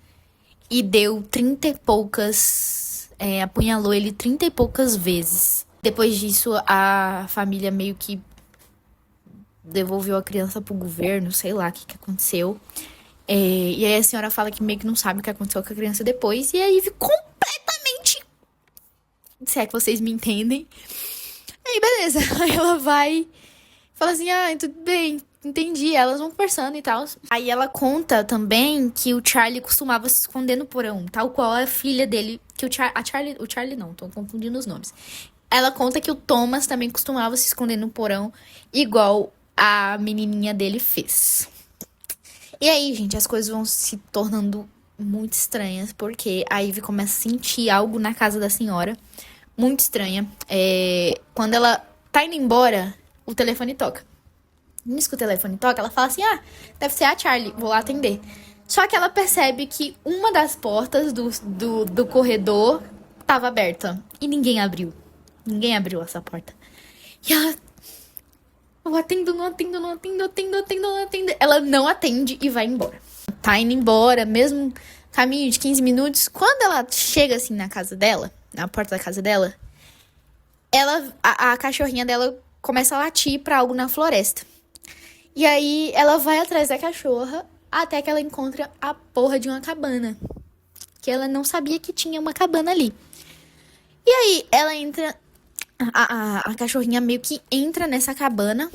E deu 30 e poucas... apunhalou ele 30 e poucas vezes. Depois disso, a família meio que devolveu a criança pro governo, sei lá o que aconteceu. E aí a senhora fala que meio que não sabe o que aconteceu com a criança depois. E aí completamente... Se é que vocês me entendem. Aí beleza, aí ela vai... Fala assim, tudo bem, entendi. Elas vão conversando e tal. Aí ela conta também que o Charlie costumava se esconder no porão, tal qual a filha dele. Que o Charlie não, tô confundindo os nomes. Ela conta que o Thomas também costumava se esconder no porão, igual a menininha dele fez. E aí, gente, as coisas vão se tornando muito estranhas, porque a Ivy começa a sentir algo na casa da senhora, muito estranha. Quando ela tá indo embora, o telefone toca. Nisso que o telefone toca, ela fala assim, deve ser a Charlie, vou lá atender. Só que ela percebe que uma das portas do corredor tava aberta, e ninguém abriu. Ninguém abriu essa porta. E ela... Eu atendo, não atendo, não atendo, atendo, não atendo. Ela não atende e vai embora. Tá indo embora, mesmo caminho de 15 minutos. Quando ela chega assim na casa dela, na porta da casa dela, a cachorrinha dela começa a latir pra algo na floresta. E aí ela vai atrás da cachorra até que ela encontra a porra de uma cabana. Que ela não sabia que tinha uma cabana ali. E aí ela entra... A cachorrinha meio que entra nessa cabana,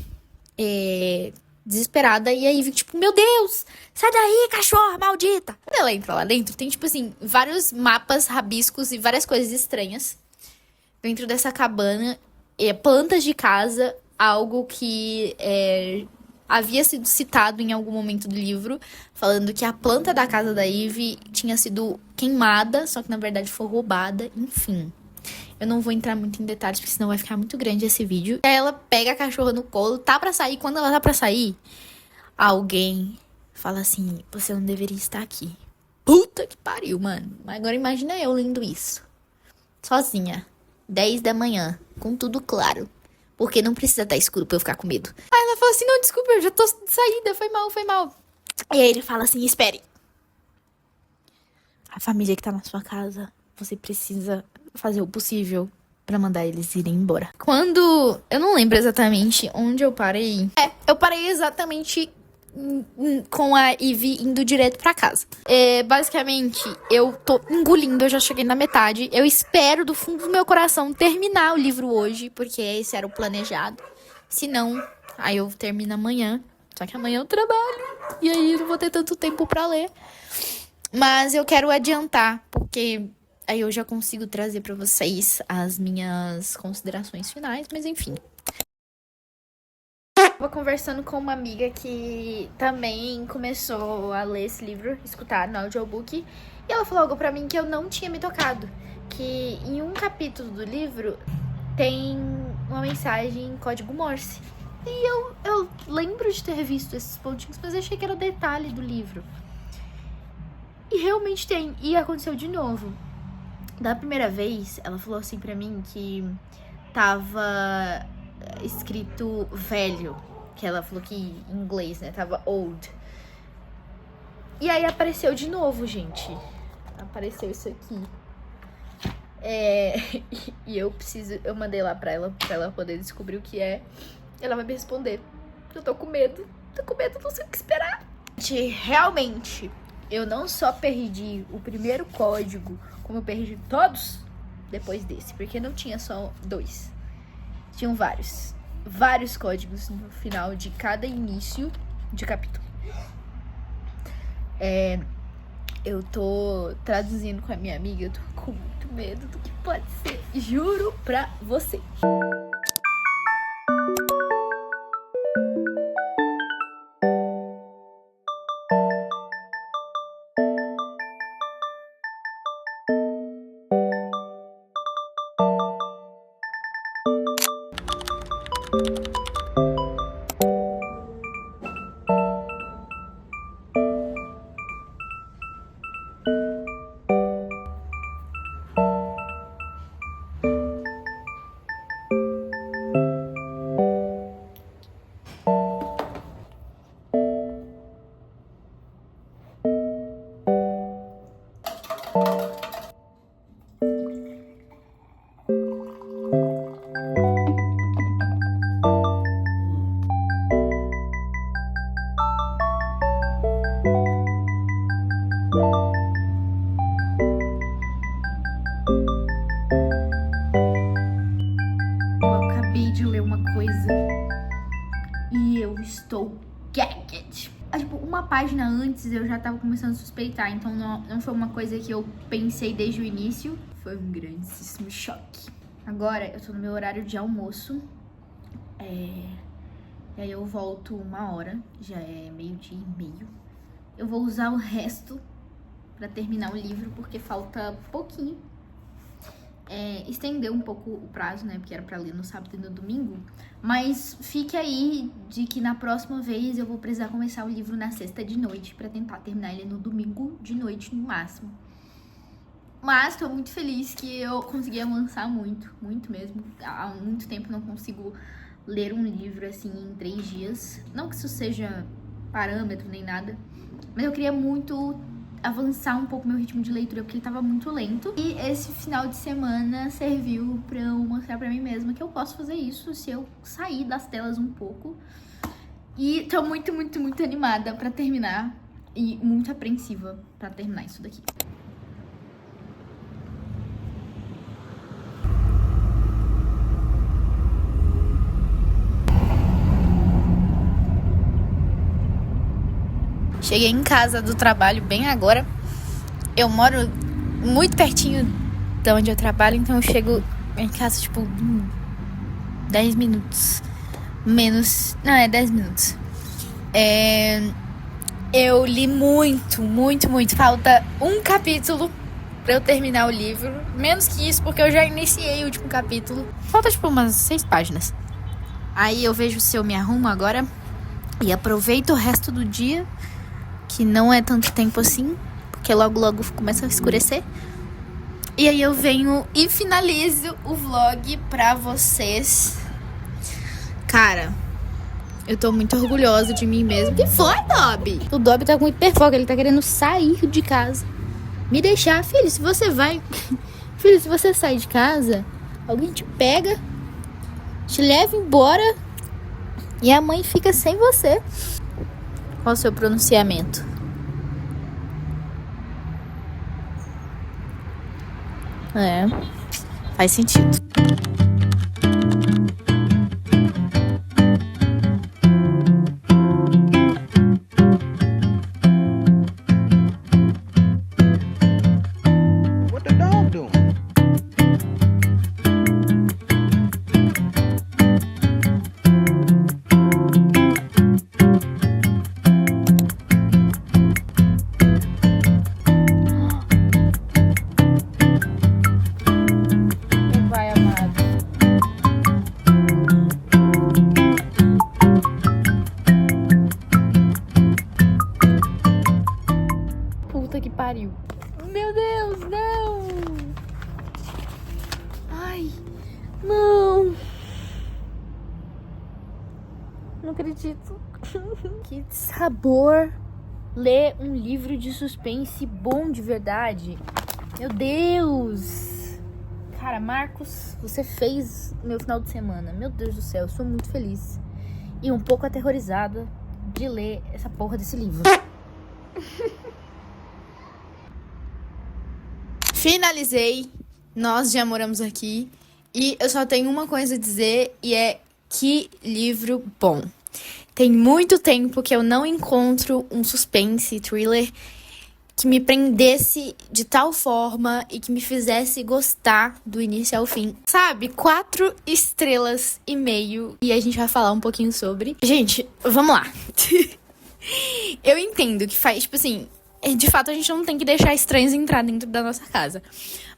desesperada, e aí, tipo, meu Deus, sai daí, cachorra maldita. Quando ela entra lá dentro, tem, tipo assim, vários mapas, rabiscos e várias coisas estranhas dentro dessa cabana, plantas de casa, algo que havia sido citado em algum momento do livro, falando que a planta da casa da Ivy tinha sido queimada, só que na verdade foi roubada, enfim. Eu não vou entrar muito em detalhes, porque senão vai ficar muito grande esse vídeo. Aí ela pega a cachorra no colo, tá pra sair. Quando ela tá pra sair, alguém fala assim, você não deveria estar aqui. Puta que pariu, mano. Mas agora imagina eu lendo isso. Sozinha. 10 da manhã. Com tudo claro. Porque não precisa estar escuro pra eu ficar com medo. Aí ela fala assim, não, desculpa, eu já tô de saída. Foi mal. E aí ele fala assim, espere. A família que tá na sua casa, você precisa... fazer o possível pra mandar eles irem embora. Quando... eu não lembro exatamente onde eu parei. Eu parei exatamente com a Ivy indo direto pra casa. Basicamente, eu tô engolindo, eu já cheguei na metade. Eu espero do fundo do meu coração terminar o livro hoje, porque esse era o planejado. Se não, aí eu termino amanhã. Só que amanhã eu trabalho. E aí eu não vou ter tanto tempo pra ler. Mas eu quero adiantar, porque... aí eu já consigo trazer pra vocês as minhas considerações finais, mas enfim. Tava conversando com uma amiga que também começou a ler esse livro, escutar no audiobook, e ela falou algo pra mim que eu não tinha me tocado, que em um capítulo do livro tem uma mensagem em código Morse. E eu lembro de ter visto esses pontinhos, mas eu achei que era detalhe do livro. E realmente tem, e aconteceu de novo. Da primeira vez, ela falou assim pra mim que tava escrito velho. Que ela falou que em inglês, né? Tava old. E aí apareceu de novo, gente. apareceu isso aqui. E eu mandei lá pra ela poder descobrir o que é. Ela vai me responder. Eu tô com medo, não sei o que esperar. Gente, realmente, eu não só perdi o primeiro código, como eu perdi todos depois desse, porque não tinha só 2. Tinham vários códigos no final de cada início de capítulo. Eu tô traduzindo com a minha amiga, eu tô com muito medo do que pode ser, juro pra você. Estou gagged. Tipo, uma página antes eu já tava começando a suspeitar, então não foi uma coisa que eu pensei desde o início. Foi um grandíssimo choque. Agora eu tô no meu horário de almoço. E aí eu volto 1h, já é 12:30. Eu vou usar o resto pra terminar o livro, porque falta pouquinho. Estender um pouco o prazo, né? Porque era pra ler no sábado e no domingo. Mas fique aí de que na próxima vez eu vou precisar começar o livro na sexta de noite pra tentar terminar ele no domingo de noite no máximo. Mas tô muito feliz que eu consegui avançar muito mesmo. Há muito tempo não consigo ler um livro assim em 3 dias. Não que isso seja parâmetro nem nada, mas eu queria muito avançar um pouco meu ritmo de leitura, porque ele tava muito lento. E esse final de semana serviu pra eu mostrar pra mim mesma que eu posso fazer isso se eu sair das telas um pouco. E tô muito animada pra terminar e muito apreensiva pra terminar isso daqui. Cheguei em casa do trabalho bem agora. Eu moro muito pertinho de onde eu trabalho, então eu chego em casa, tipo, 10 minutos. Menos. Não, 10 minutos. Eu li muito. Falta um capítulo pra eu terminar o livro. Menos que isso, porque eu já iniciei o último capítulo. Falta, tipo, umas 6 páginas. Aí eu vejo se eu me arrumo agora e aproveito o resto do dia, que não é tanto tempo assim, porque logo começa a escurecer. E aí eu venho e finalizo o vlog pra vocês. Cara, eu tô muito orgulhosa de mim mesmo. O que foi, Dobby? O Dobby tá com hiperfoco, ele tá querendo sair de casa. Me deixar, filho, se você vai... Filho, se você sai de casa, alguém te pega, te leva embora e a mãe fica sem você. Qual o seu pronunciamento? Faz sentido. What the dog doing? Puta que pariu. Meu Deus, não! Ai, não! Não acredito. Que sabor ler um livro de suspense bom de verdade. Meu Deus! Cara, Marcos, você fez meu final de semana. Meu Deus do céu, eu sou muito feliz. E um pouco aterrorizada de ler essa porra desse livro. Finalizei. Nós já moramos aqui. E eu só tenho uma coisa a dizer, e é que livro bom. Tem muito tempo que eu não encontro um suspense, thriller, que me prendesse de tal forma e que me fizesse gostar do início ao fim. Sabe? 4 estrelas e meio. E a gente vai falar um pouquinho sobre. Gente, vamos lá. Eu entendo que faz, tipo assim, de fato a gente não tem que deixar estranhos entrar dentro da nossa casa.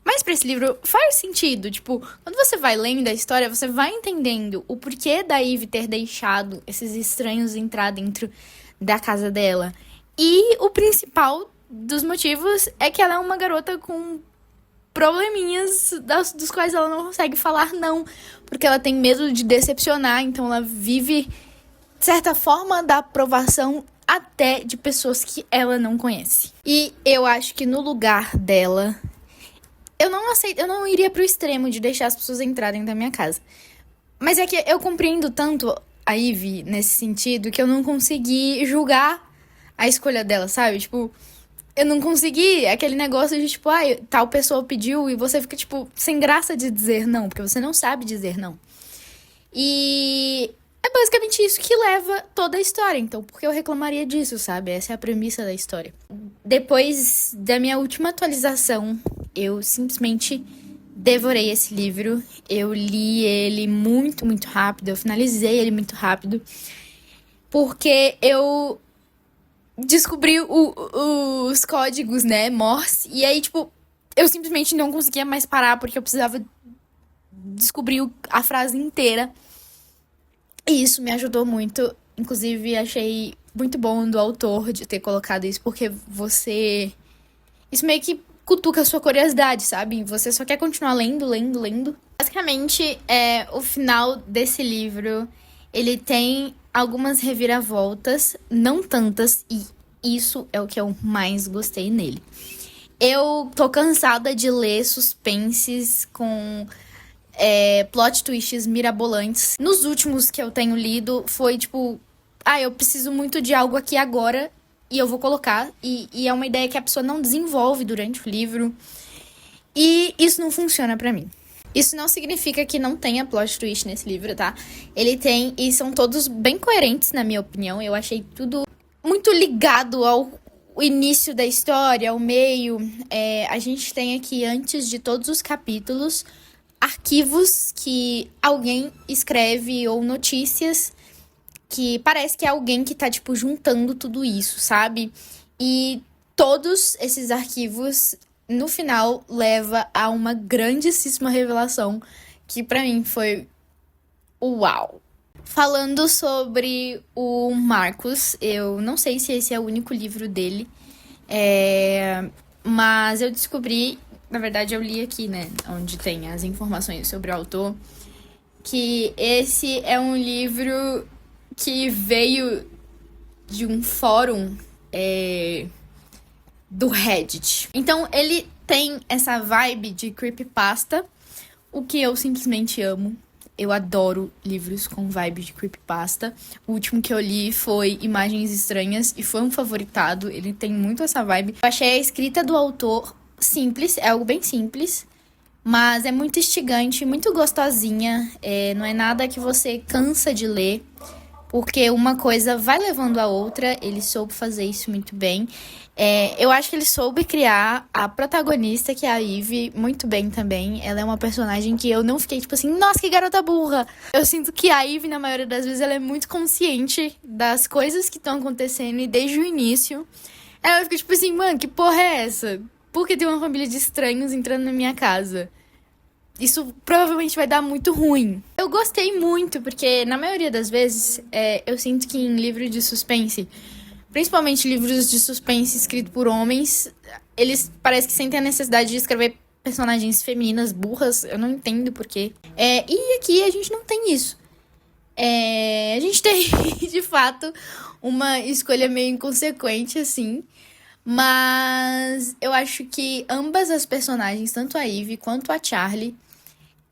Mas pra esse livro faz sentido, tipo, quando você vai lendo a história, você vai entendendo o porquê da Ivy ter deixado esses estranhos entrar dentro da casa dela. E o principal dos motivos é que ela é uma garota com probleminhas dos quais ela não consegue falar não, porque ela tem medo de decepcionar, então ela vive, de certa forma, da aprovação até de pessoas que ela não conhece. E eu acho que no lugar dela, eu não iria pro extremo de deixar as pessoas entrarem da minha casa. Mas é que eu compreendo tanto a Ivy nesse sentido que eu não consegui julgar a escolha dela, sabe? Tipo, eu não consegui aquele negócio de tipo, tal pessoa pediu e você fica, tipo, sem graça de dizer não, porque você não sabe dizer não. E é basicamente isso que leva toda a história, então, porque eu reclamaria disso, sabe? Essa é a premissa da história. Depois da minha última atualização, eu simplesmente devorei esse livro. Eu li ele muito, muito rápido. Eu finalizei ele muito rápido. Porque eu descobri os códigos, né, Morse. E aí, tipo, eu simplesmente não conseguia mais parar porque eu precisava descobrir a frase inteira. E isso me ajudou muito. Inclusive, achei muito bom do autor de ter colocado isso, porque isso meio que cutuca a sua curiosidade, sabe? Você só quer continuar lendo. Basicamente, o final desse livro, ele tem algumas reviravoltas, não tantas, e isso é o que eu mais gostei nele. Eu tô cansada de ler suspenses com plot twists mirabolantes. Nos últimos que eu tenho lido, foi tipo, eu preciso muito de algo aqui agora e eu vou colocar. E é uma ideia que a pessoa não desenvolve durante o livro. E isso não funciona pra mim. Isso não significa que não tenha plot twist nesse livro, tá? Ele tem, e são todos bem coerentes, na minha opinião. Eu achei tudo muito ligado ao início da história, ao meio. A gente tem aqui, antes de todos os capítulos, arquivos que alguém escreve ou notícias que parece que é alguém que tá, tipo, juntando tudo isso, sabe? E todos esses arquivos, no final, leva a uma grandíssima revelação que pra mim foi uau. Falando sobre o Marcos, eu não sei se esse é o único livro dele, mas eu descobri, na verdade eu li aqui, né, onde tem as informações sobre o autor, que esse é um livro que veio de um fórum do Reddit. Então ele tem essa vibe de creepypasta, o que eu simplesmente amo. Eu adoro livros com vibe de creepypasta. O último que eu li foi Imagens Estranhas e foi um favoritado. Ele tem muito essa vibe. Eu achei a escrita do autor simples, é algo bem simples, mas é muito instigante, muito gostosinha. Não é nada que você cansa de ler, porque uma coisa vai levando a outra. Ele soube fazer isso muito bem. Eu acho que ele soube criar a protagonista, que é a Ivy, muito bem também. Ela é uma personagem que eu não fiquei tipo assim, nossa, que garota burra. Eu sinto que a Ivy, na maioria das vezes, ela é muito consciente das coisas que estão acontecendo. E desde o início, ela fica tipo assim, mano, que porra é essa? Por que tem uma família de estranhos entrando na minha casa? Isso provavelmente vai dar muito ruim. Eu gostei muito, porque na maioria das vezes, eu sinto que em livros de suspense, principalmente livros de suspense escritos por homens, eles parecem que sentem a necessidade de escrever personagens femininas burras. Eu não entendo porquê. E aqui a gente não tem isso. A gente tem, de fato uma escolha meio inconsequente, assim. Mas eu acho que ambas as personagens, tanto a Ivy quanto a Charlie,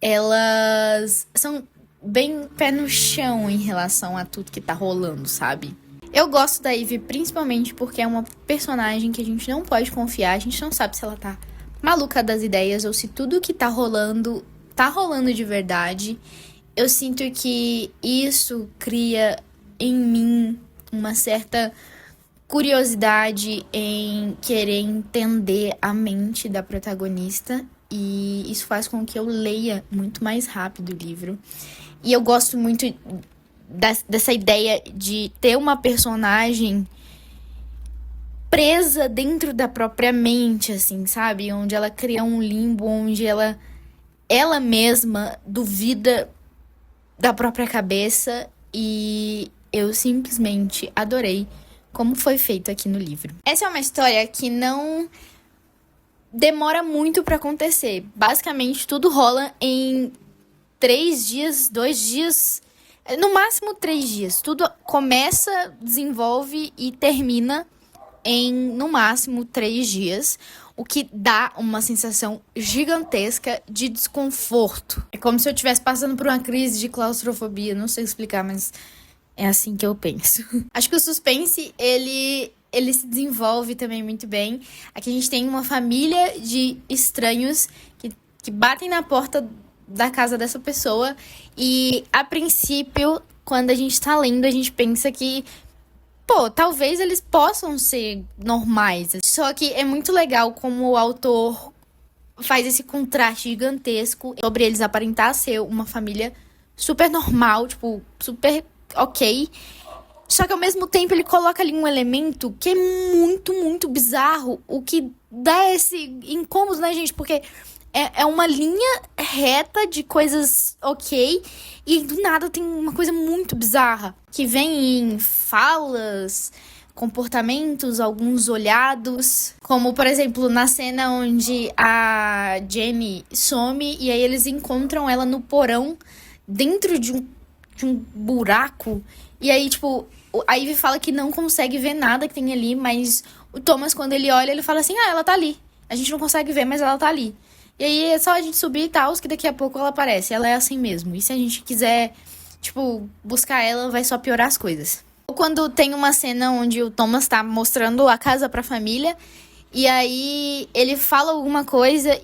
elas são bem pé no chão em relação a tudo que tá rolando, sabe? Eu gosto da Ivy principalmente porque é uma personagem que a gente não pode confiar, a gente não sabe se ela tá maluca das ideias ou se tudo que tá rolando de verdade. Eu sinto que isso cria em mim uma certa curiosidade em querer entender a mente da protagonista, e isso faz com que eu leia muito mais rápido o livro. E eu gosto muito dessa ideia de ter uma personagem presa dentro da própria mente, assim, sabe? Onde ela cria um limbo, onde ela mesma duvida da própria cabeça, e eu simplesmente adorei como foi feito aqui no livro. Essa é uma história que não demora muito pra acontecer. Basicamente, tudo rola em 3 dias, 2 dias, no máximo 3 dias. Tudo começa, desenvolve e termina em, no máximo, 3 dias. O que dá uma sensação gigantesca de desconforto. É como se eu estivesse passando por uma crise de claustrofobia. Não sei explicar, mas é assim que eu penso. Acho que o suspense, ele se desenvolve também muito bem. Aqui a gente tem uma família de estranhos que batem na porta da casa dessa pessoa. E, a princípio, quando a gente tá lendo, a gente pensa que, pô, talvez eles possam ser normais. Só que é muito legal como o autor faz esse contraste gigantesco sobre eles aparentar ser uma família super normal, tipo, super ok. Só que ao mesmo tempo ele coloca ali um elemento que é muito, muito bizarro. O que dá esse incômodo, né, gente? Porque é uma linha reta de coisas ok, e do nada tem uma coisa muito bizarra que vem em falas, comportamentos, alguns olhados. Como, por exemplo, na cena onde a Jenny some e aí eles encontram ela no porão, dentro de um buraco. E aí, tipo, a Ivy fala que não consegue ver nada que tem ali, mas o Thomas, quando ele olha, ele fala assim, ela tá ali. A gente não consegue ver, mas ela tá ali. E aí é só a gente subir e tal, que daqui a pouco ela aparece. Ela é assim mesmo. E se a gente quiser, tipo, buscar ela, vai só piorar as coisas. Ou quando tem uma cena onde o Thomas tá mostrando a casa pra família, e aí ele fala alguma coisa,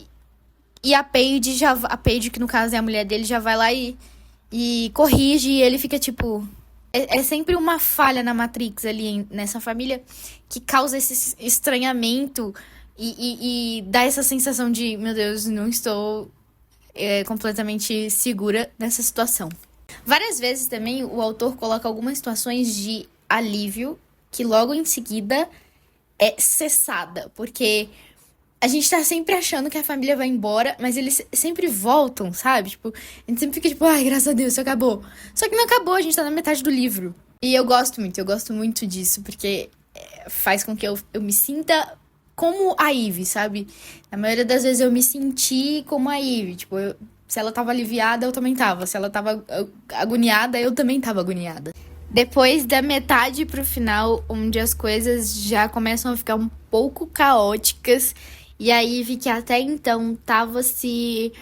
e a Paige, que no caso é a mulher dele, já vai lá e corrige, e ele fica tipo... É sempre uma falha na Matrix ali, nessa família, que causa esse estranhamento e dá essa sensação de, meu Deus, não estou completamente segura nessa situação. Várias vezes também o autor coloca algumas situações de alívio que logo em seguida é cessada, porque a gente tá sempre achando que a família vai embora, mas eles sempre voltam, sabe? Tipo, a gente sempre fica tipo, ai, graças a Deus, isso acabou. Só que não acabou, a gente tá na metade do livro. E eu gosto muito disso, porque faz com que eu me sinta como a Ivy, sabe? Na maioria das vezes eu me senti como a Ivy. Tipo, se ela tava aliviada, eu também tava. Se ela tava agoniada, eu também tava agoniada. Depois da metade pro final, onde as coisas já começam a ficar um pouco caóticas, e a Ivy, que até então tava se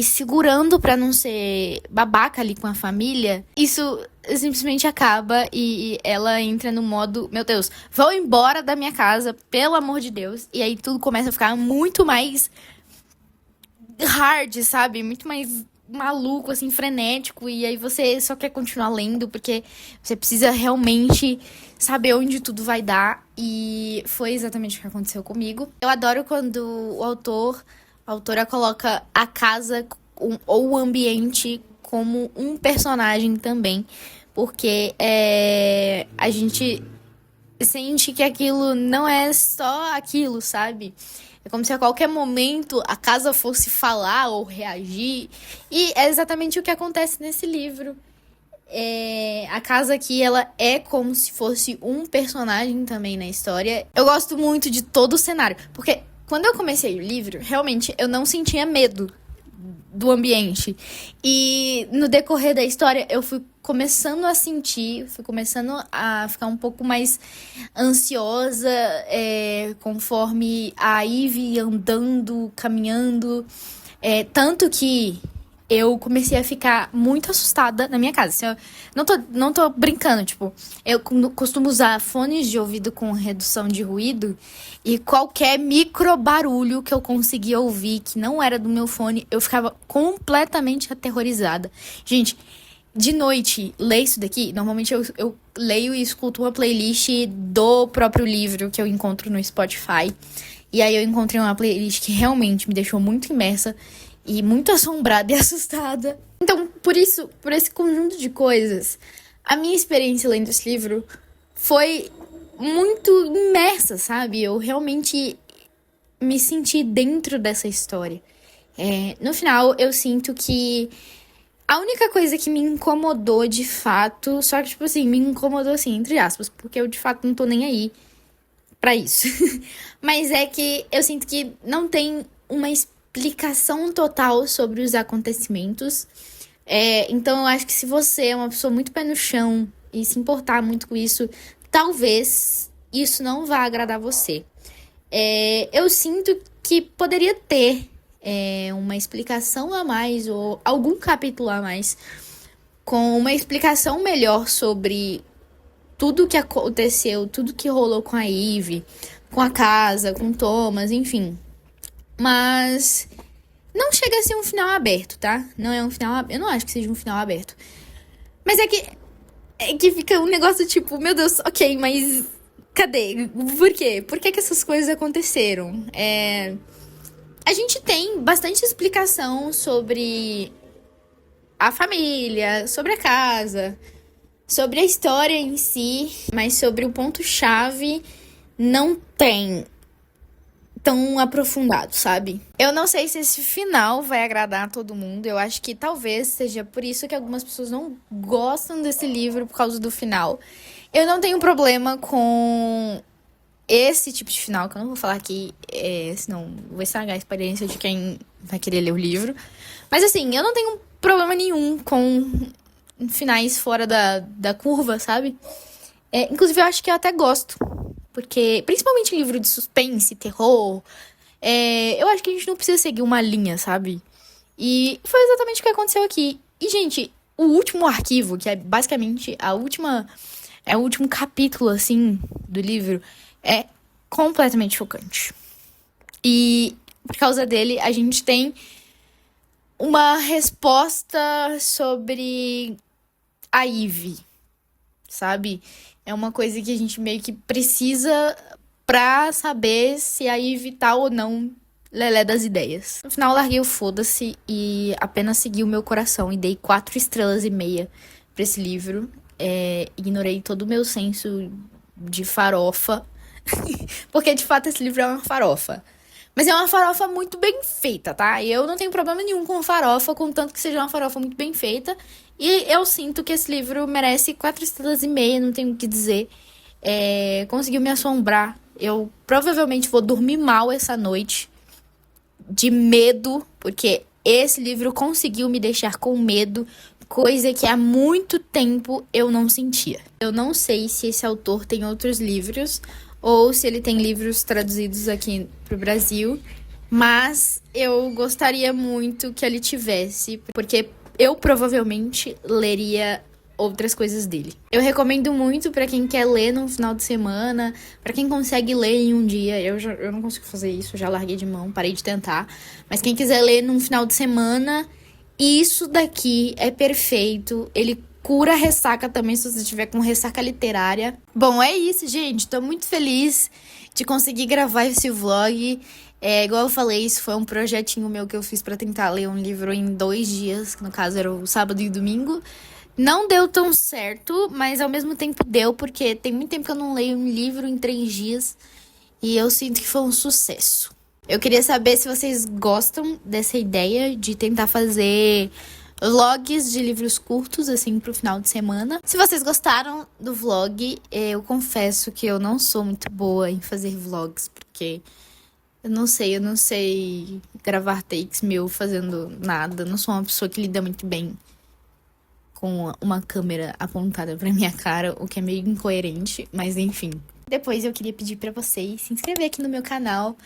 segurando pra não ser babaca ali com a família, isso simplesmente acaba e ela entra no modo, meu Deus, vão embora da minha casa, pelo amor de Deus. E aí tudo começa a ficar muito mais hard, sabe? Muito mais maluco, assim, frenético. E aí você só quer continuar lendo, porque você precisa realmente saber onde tudo vai dar. E foi exatamente o que aconteceu comigo. Eu adoro quando a autora coloca a casa ou o ambiente como um personagem também. Porque a gente sente que aquilo não é só aquilo, sabe? É como se a qualquer momento a casa fosse falar ou reagir. E é exatamente o que acontece nesse livro. A casa aqui, ela é como se fosse um personagem também na história. Eu gosto muito de todo o cenário. Porque quando eu comecei o livro, realmente eu não sentia medo do ambiente. E no decorrer da história, eu fui começando a sentir, fui começando a ficar um pouco mais ansiosa, conforme a Ivy ia andando, caminhando. Tanto que eu comecei a ficar muito assustada na minha casa. Assim, eu não tô brincando, tipo, eu costumo usar fones de ouvido com redução de ruído e qualquer micro barulho que eu conseguia ouvir, que não era do meu fone, eu ficava completamente aterrorizada. Gente, de noite, ler isso daqui, normalmente eu leio e escuto uma playlist do próprio livro que eu encontro no Spotify. E aí eu encontrei uma playlist que realmente me deixou muito imersa e muito assombrada e assustada. Então, por esse conjunto de coisas, a minha experiência lendo esse livro foi muito imersa, sabe? Eu realmente me senti dentro dessa história. No final, eu sinto que a única coisa que me incomodou de fato, só que, tipo assim, me incomodou assim, entre aspas, porque eu de fato não tô nem aí pra isso. Mas é que eu sinto que não tem uma explicação total sobre os acontecimentos. Então eu acho que se você é uma pessoa muito pé no chão e se importar muito com isso, talvez isso não vá agradar você. Eu sinto que poderia ter uma explicação a mais ou algum capítulo a mais com uma explicação melhor sobre tudo que aconteceu, tudo que rolou com a Ivy, com a casa, com o Thomas, enfim. Mas não chega a ser um final aberto, tá? Não é um final. Eu não acho que seja um final aberto. Mas é que fica um negócio tipo, meu Deus, ok, mas cadê? Por quê? Por que essas coisas aconteceram? A gente tem bastante explicação sobre a família, sobre a casa, sobre a história em si, mas sobre o ponto-chave não tem tão aprofundado, sabe? Eu não sei se esse final vai agradar a todo mundo. Eu acho que talvez seja por isso que algumas pessoas não gostam desse livro, por causa do final. Eu não tenho problema com esse tipo de final, que eu não vou falar aqui, senão vou estragar a experiência de quem vai querer ler o livro. Mas assim, eu não tenho problema nenhum com finais fora da curva, sabe? Inclusive, eu acho que eu até gosto. Porque, principalmente livro de suspense, terror, eu acho que a gente não precisa seguir uma linha, sabe? E foi exatamente o que aconteceu aqui. E, gente, o último arquivo, que é basicamente o último capítulo, assim, do livro, é completamente chocante. E, por causa dele, a gente tem uma resposta sobre a Ivy, sabe? É uma coisa que a gente meio que precisa pra saber se a Ivy tá ou não lelé das ideias. No final, eu larguei o foda-se e apenas segui o meu coração e dei 4,5 estrelas pra esse livro. Ignorei todo o meu senso de farofa, porque de fato esse livro é uma farofa. Mas é uma farofa muito bem feita, tá? E eu não tenho problema nenhum com farofa, contanto que seja uma farofa muito bem feita. E eu sinto que esse livro merece 4,5 estrelas, não tenho o que dizer. Conseguiu me assombrar. Eu provavelmente vou dormir mal essa noite, de medo, porque esse livro conseguiu me deixar com medo, coisa que há muito tempo eu não sentia. Eu não sei se esse autor tem outros livros, ou se ele tem livros traduzidos aqui pro Brasil, mas eu gostaria muito que ele tivesse, porque eu provavelmente leria outras coisas dele. Eu recomendo muito pra quem quer ler no final de semana, pra quem consegue ler em um dia. Eu não consigo fazer isso, já larguei de mão, parei de tentar. Mas quem quiser ler num final de semana, isso daqui é perfeito. Ele cura a ressaca também, se você estiver com ressaca literária. Bom, é isso, gente. Tô muito feliz de conseguir gravar esse vlog. Igual eu falei, isso foi um projetinho meu que eu fiz pra tentar ler um livro em 2 dias, que no caso era o sábado e domingo. Não deu tão certo, mas ao mesmo tempo deu, porque tem muito tempo que eu não leio um livro em 3 dias e eu sinto que foi um sucesso. Eu queria saber se vocês gostam dessa ideia de tentar fazer vlogs de livros curtos, assim, pro final de semana. Se vocês gostaram do vlog, eu confesso que eu não sou muito boa em fazer vlogs, porque eu não sei gravar takes meu fazendo nada. Eu não sou uma pessoa que lida muito bem com uma câmera apontada pra minha cara, o que é meio incoerente, mas enfim. Depois eu queria pedir pra vocês se inscrever aqui no meu canal.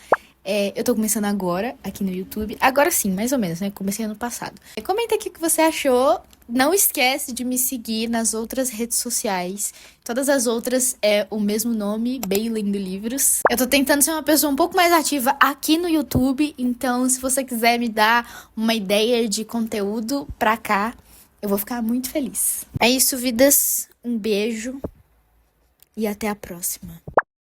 Eu tô começando agora, aqui no YouTube. Agora sim, mais ou menos, né? Comecei ano passado. Comenta aqui o que você achou. Não esquece de me seguir nas outras redes sociais. Todas as outras é o mesmo nome, Bey Lendo Livros. Eu tô tentando ser uma pessoa um pouco mais ativa aqui no YouTube. Então, se você quiser me dar uma ideia de conteúdo pra cá, eu vou ficar muito feliz. É isso, vidas. Um beijo e até a próxima.